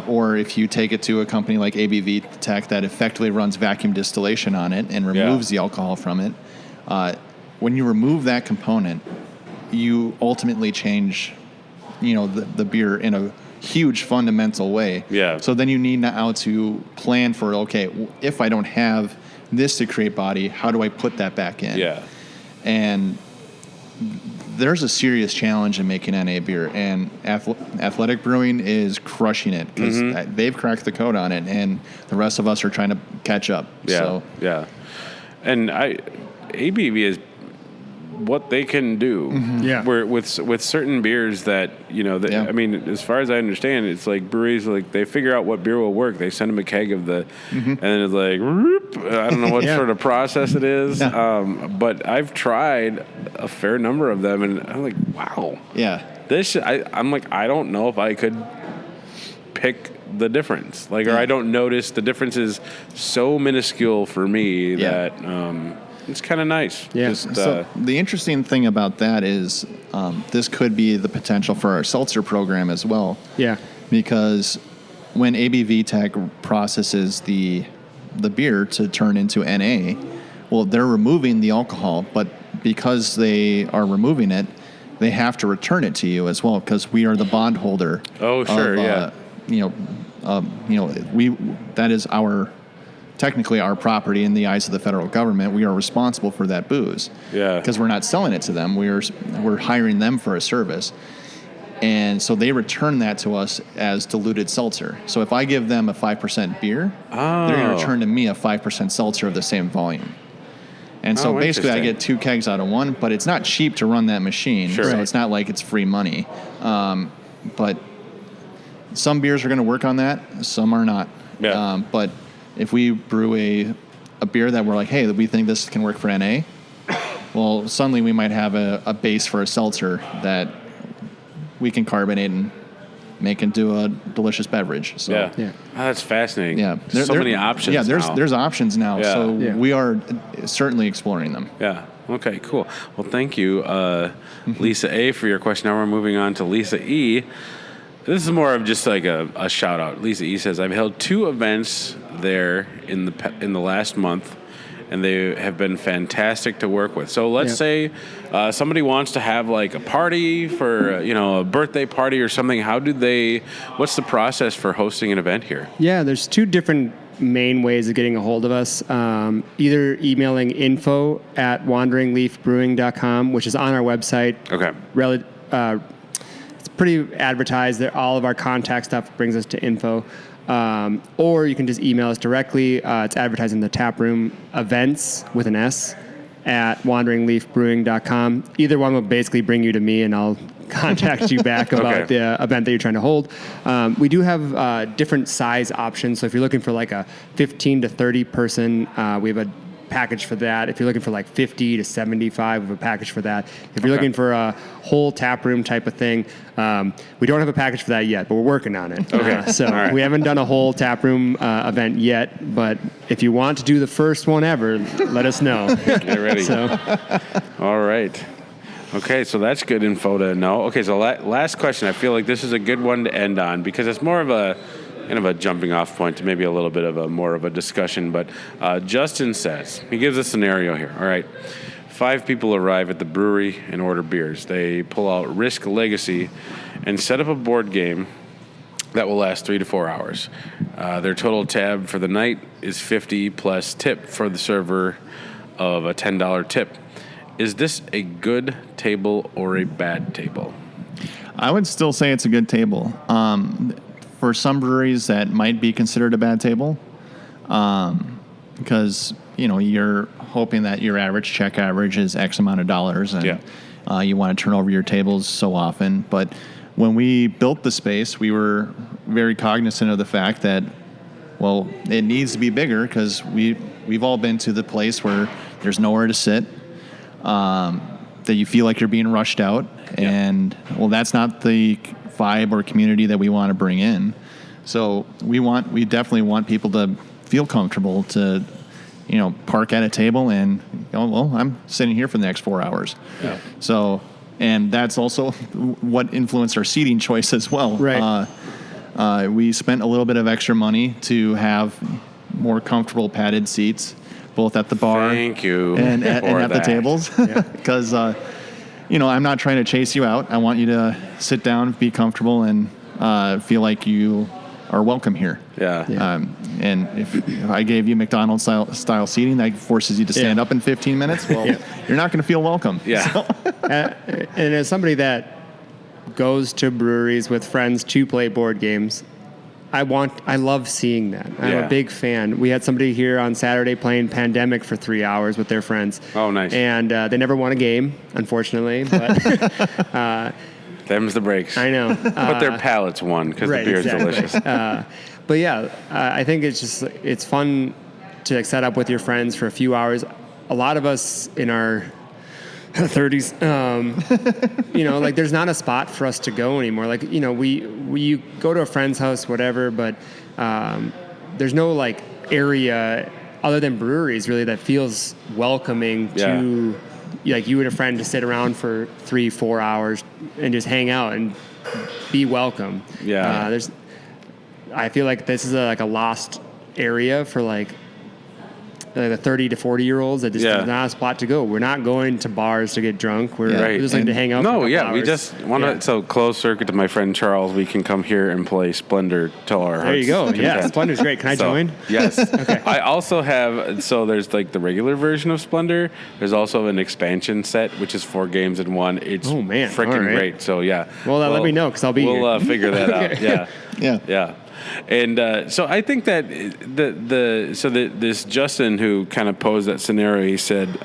or if you take it to a company like ABV Tech that effectively runs vacuum distillation on it and removes the alcohol from it, when you remove that component, you ultimately change, the beer in a huge fundamental way. Yeah. So then you need now to plan for, okay, if I don't have this to create body, how do I put that back in? Yeah. And there's a serious challenge in making NA beer, and Athletic Brewing is crushing it because they've cracked the code on it, and the rest of us are trying to catch up. Yeah. And ABV is what they can do. Where with certain beers that I mean, as far as I understand, it's like breweries they figure out what beer will work. They send them a keg of the, and then it's like I don't know what sort of process it is. But I've tried a fair number of them, and I'm like, wow. Yeah. I'm like, I don't know if I could pick the difference, or I don't notice the difference is so minuscule for me that. It's kind of nice. Yeah. So the interesting thing about that is this could be the potential for our seltzer program as well. Yeah. Because when ABV Tech processes the beer to turn into NA, well, they're removing the alcohol, but because they are removing it, they have to return it to you as well because we are the bondholder. Oh, sure, that is technically our property in the eyes of the federal government. We are responsible for that booze. Yeah. Because we're not selling it to them. We're hiring them for a service. And so they return that to us as diluted seltzer. So if I give them a 5% beer, they're going to return to me a 5% seltzer of the same volume. And so basically I get 2 kegs out of one, but it's not cheap to run that machine. Sure. So it's not like it's free money. But some beers are going to work on that. Some are not. Yeah. But if we brew a beer that we're like, hey, we think this can work for NA, well, suddenly we might have a base for a seltzer that we can carbonate and make into a delicious beverage. So, Oh, that's fascinating. Yeah. So many options. Yeah, now. there's options now. Yeah. So we are certainly exploring them. Yeah. Okay, cool. Well, thank you, Lisa A, for your question. Now we're moving on to Lisa E. This is more of just like a shout out. Lisa E says, I've held 2 events there in the last month, and they have been fantastic to work with. So let's say somebody wants to have like a party for a birthday party or something. What's the process for hosting an event here? Yeah, there's 2 different main ways of getting a hold of us. Either emailing info@wanderingleafbrewing.com, which is on our website. Okay. It's pretty advertised that all of our contact stuff brings us to info. Or you can just email us directly. It's advertised in the tap room, events with an S at wanderingleafbrewing.com. Either one will basically bring you to me, and I'll contact you back about the event that you're trying to hold. We do have different size options. So if you're looking for like a 15 to 30 person, we have a package for that. If you're looking for like 50 to 75, we have a package for that. If you're looking for a whole tap room type of thing, we don't have a package for that yet, but we're working on it. We haven't done a whole tap room event yet, but if you want to do the first one ever, let us know. Get ready. All right. Okay, so that's good info to know. Okay, so last question. I feel like this is a good one to end on because it's more of a kind of a jumping off point to maybe a little bit of more of a discussion. But Justin says, he gives a scenario here. All right, 5 people arrive at the brewery and order beers. They pull out Risk Legacy and set up a board game that will last 3 to 4 hours. Their total tab for the night is $50 plus tip for the server of a $10 tip. Is this a good table or a bad table? I would still say it's a good table. For some breweries, that might be considered a bad table because you're hoping that your average check average is X amount of dollars, and you want to turn over your tables so often. But when we built the space, we were very cognizant of the fact that, well, it needs to be bigger because we've all been to the place where there's nowhere to sit, that you feel like you're being rushed out, and well, that's not the vibe or community that we want to bring in. So we definitely want people to feel comfortable to, park at a table and go, well, I'm sitting here for the next 4 hours. Yeah. So, and that's also what influenced our seating choice as well. Right. We spent a little bit of extra money to have more comfortable padded seats, both at the bar Thank you and at the that. tables. Because, I'm not trying to chase you out. I want you to sit down, be comfortable, and feel like you are welcome here. Yeah. And if I gave you McDonald's style seating that forces you to stand up in 15 minutes, well, you're not going to feel welcome. Yeah. So. And as somebody that goes to breweries with friends to play board games, I love seeing that. I'm a big fan. We had somebody here on Saturday playing Pandemic for 3 hours with their friends. Oh, nice. And they never won a game, unfortunately. But Them's the breaks. I know. But their palates won because the beer is delicious. But I think it's fun to set up with your friends for a few hours. A lot of us in our 30s, like there's not a spot for us to go anymore. Like, we go to a friend's house, whatever, but there's no like area other than breweries really that feels welcoming to like you and a friend to sit around for 3-4 hours and just hang out and be welcome. Yeah. I feel like this is a lost area for like the 30 to 40 year olds that just there's not a spot to go. We're not going to bars to get drunk. We're just like to hang out. No, for a couple we hours. just want to. So closed circuit to my friend Charles. We can come here and play Splendor till our hearts. There you go. content. Yeah, Splendor's great. Can I join? Yes. Okay. I also have. So there's like the regular version of Splendor. There's also an expansion set, which is 4 games in one. It's freaking great. So Well, let me know because I'll be here. We'll figure that out. Yeah. Yeah. And so I think that this Justin who kind of posed that scenario, he said,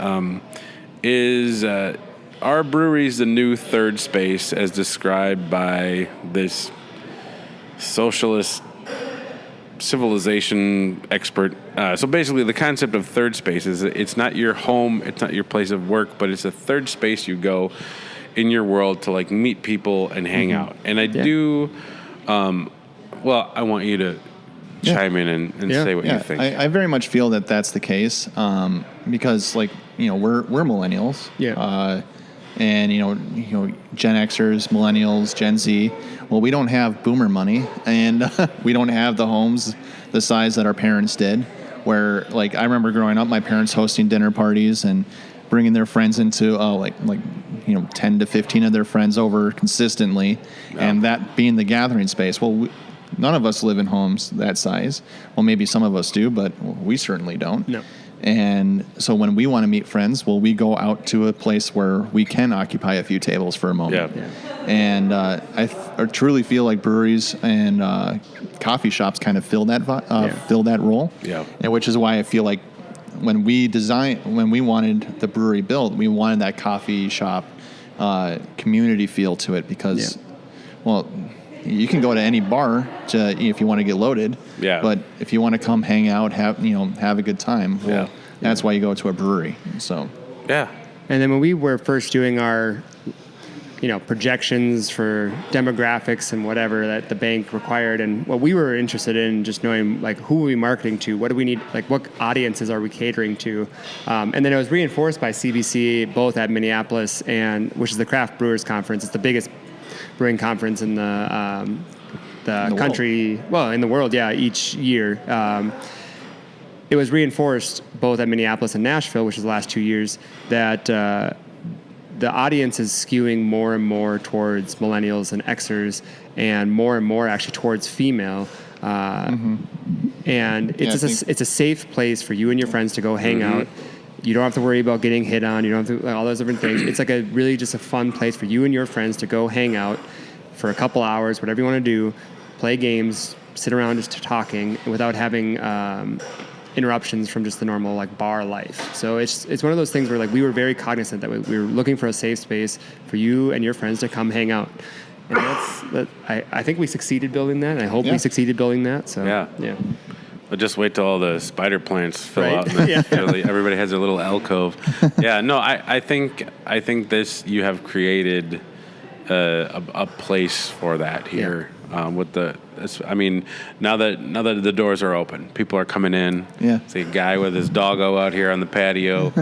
is our breweries the new third space as described by this socialist civilization expert? So basically the concept of third space is it's not your home, it's not your place of work, but it's a third space you go in your world to like meet people and hang out. And I do... well, I want you to chime in and say what you think. I very much feel that that's the case because, like, we're millennials. Yeah. And Gen Xers, millennials, Gen Z. Well, we don't have boomer money, and we don't have the homes the size that our parents did. Where, like, I remember growing up, my parents hosting dinner parties and bringing their friends into 10 to 15 of their friends over consistently, and that being the gathering space. Well, none of us live in homes that size. Well, maybe some of us do, but we certainly don't. No. And so when we want to meet friends, well, we go out to a place where we can occupy a few tables for a moment. Yeah. And I truly feel like breweries and coffee shops kind of fill that role. Yeah. And which is why I feel like when we wanted the brewery built, we wanted that coffee shop community feel to it because, well, you can go to any bar if you want to get loaded. Yeah. But if you want to come hang out, have a good time, well, that's why you go to a brewery. So. Yeah. And then when we were first doing our, projections for demographics and whatever that the bank required, and what we were interested in just knowing, like, who are we marketing to? What do we need? Like, what audiences are we catering to? And then it was reinforced by CBC, both at Minneapolis which is the Craft Brewers Conference. It's the biggest brewing conference in the country, in the world, each year. It was reinforced both at Minneapolis and Nashville, which is the last 2 years, that the audience is skewing more and more towards millennials and Xers, and more actually towards female. And it's a safe place for you and your friends to go hang out. You don't have to worry about getting hit on. You don't have to all those different things. It's like just a fun place for you and your friends to go hang out for a couple hours, whatever you want to do, play games, sit around just talking without having interruptions from just the normal like bar life. So it's one of those things where like we were very cognizant that we were looking for a safe space for you and your friends to come hang out. And I think we succeeded building that, and I hope we succeeded building that. So yeah. But just wait till all the spider plants fill out. Right. And everybody has their little alcove. Yeah, no, I think this, you have created a place for that here. With now that the doors are open, people are coming in. Yeah. See a guy with his doggo out here on the patio.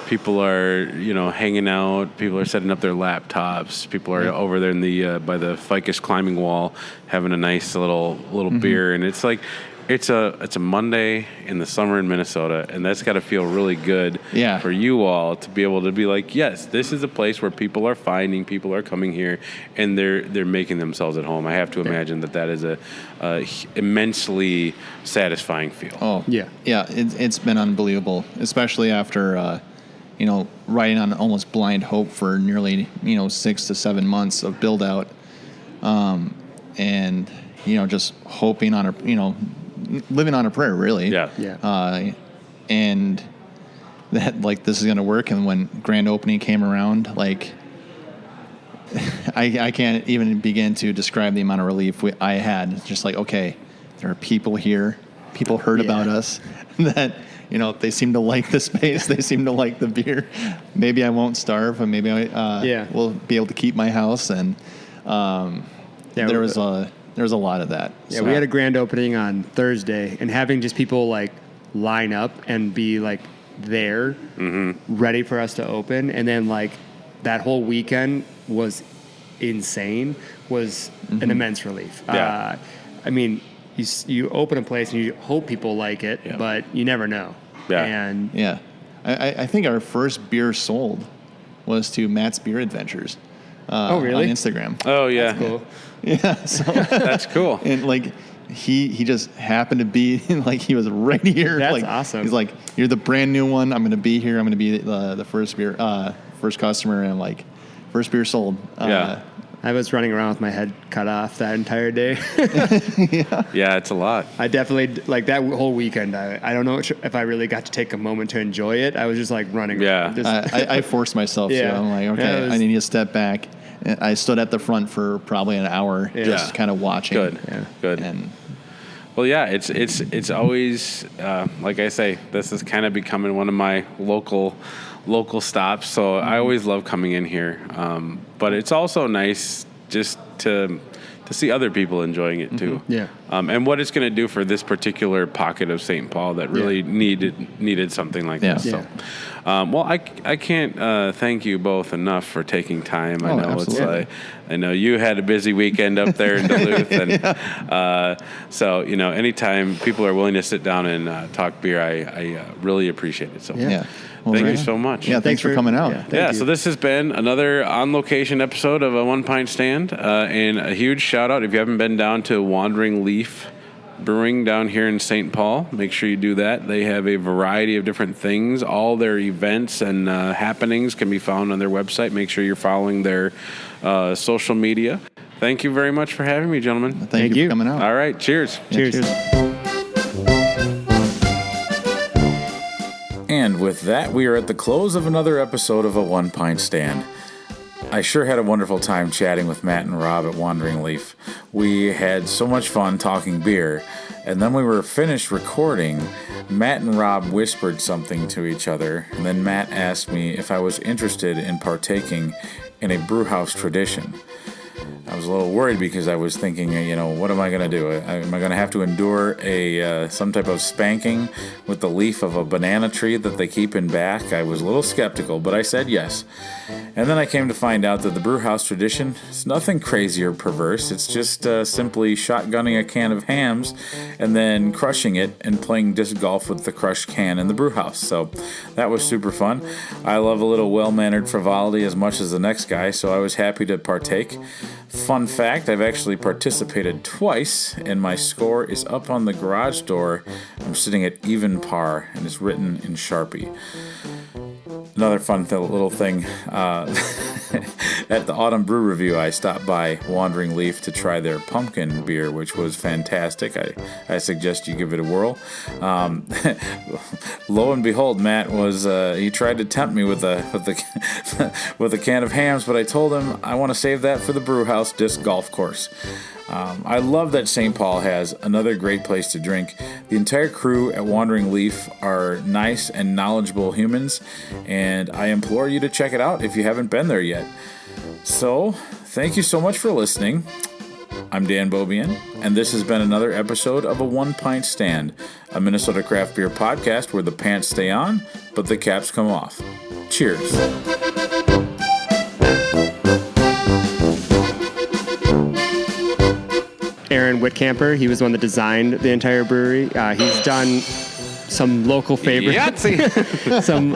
People are, hanging out. People are setting up their laptops. People are over there in the by the ficus climbing wall, having a nice little beer. And it's like, it's a Monday in the summer in Minnesota, and that's got to feel really good for you all to be able to be like, yes, this is a place where people are coming here, and they're making themselves at home. I have to imagine that is a immensely satisfying feel. Oh yeah, it's been unbelievable, especially after riding on almost blind hope for nearly 6 to 7 months of build out, and just hoping on living on a prayer, really. And that this is going to work. And when grand opening came around, I can't even begin to describe the amount of relief I had. It's just like, okay, there are people here. People heard about us. That they seem to like the space. They seem to like the beer. Maybe I won't starve, and maybe I will be able to keep my house. And there was a lot of that. Yeah, we had a grand opening on Thursday, and having just people line up and be there, ready for us to open, and then that whole weekend was insane. Was an immense relief. Yeah. You open a place and you hope people like it, but you never know. Yeah. And I think our first beer sold was to Matt's Beer Adventures. Really? On Instagram. Oh yeah. That's cool. Yeah, so that's cool. And he just happened to be he was right here. That's awesome. He's like, you're the brand new one. I'm going to be here. I'm going to be the first beer, first customer, and first beer sold. I was running around with my head cut off that entire day. Yeah, it's a lot. I definitely that whole weekend. I don't know if I really got to take a moment to enjoy it. I was just running. Yeah, I forced myself to. I'm like, okay, I need to step back. I stood at the front for probably an hour, just kind of watching. Good. And it's always like I say, this is kind of becoming one of my local stops. So I always love coming in here, but it's also nice just to see other people enjoying it too. And what it's going to do for this particular pocket of St. Paul that really needed something like this. So, I can't thank you both enough for taking time. I know absolutely. I know you had a busy weekend up there in Duluth, and so anytime people are willing to sit down and talk beer, I really appreciate it. So Well, thank you so much. Yeah, thanks for coming out. So this has been another on-location episode of a One Pint Stand. And a huge shout-out if you haven't been down to Wandering Leaf Brewing down here in St. Paul. Make sure you do that. They have a variety of different things. All their events and happenings can be found on their website. Make sure you're following their social media. Thank you very much for having me, gentlemen. Thank you for coming out. All right, cheers. Cheers. And with that, we are at the close of another episode of A One Pint Stand. I sure had a wonderful time chatting with Matt and Rob at Wandering Leaf. We had so much fun talking beer, and then we were finished recording. Matt and Rob whispered something to each other, and then Matt asked me if I was interested in partaking in a brewhouse tradition. I was a little worried because I was thinking, what am I going to do? Am I going to have to endure some type of spanking with the leaf of a banana tree that they keep in back? I was a little skeptical, but I said yes. And then I came to find out that the brewhouse tradition is nothing crazy or perverse. It's just simply shotgunning a can of hams and then crushing it and playing disc golf with the crushed can in the brewhouse. So that was super fun. I love a little well-mannered frivolity as much as the next guy, so I was happy to partake. Fun fact, I've actually participated twice, and my score is up on the garage door. I'm sitting at even par, and it's written in Sharpie. Another fun little thing, At the Autumn Brew Review, I stopped by Wandering Leaf to try their pumpkin beer, which was fantastic. I suggest you give it a whirl. Lo and behold, Matt he tried to tempt me with a can of hams, but I told him I want to save that for the Brew House Disc Golf Course. I love that St. Paul has another great place to drink. The entire crew at Wandering Leaf are nice and knowledgeable humans, and I implore you to check it out if you haven't been there yet. So, thank you so much for listening. I'm Dan Bobian, and this has been another episode of A One Pint Stand, a Minnesota craft beer podcast where the pants stay on, but the caps come off. Cheers. Aaron Whitcamper, he was the one that designed the entire brewery. He's done some local favorites. Yahtzee! some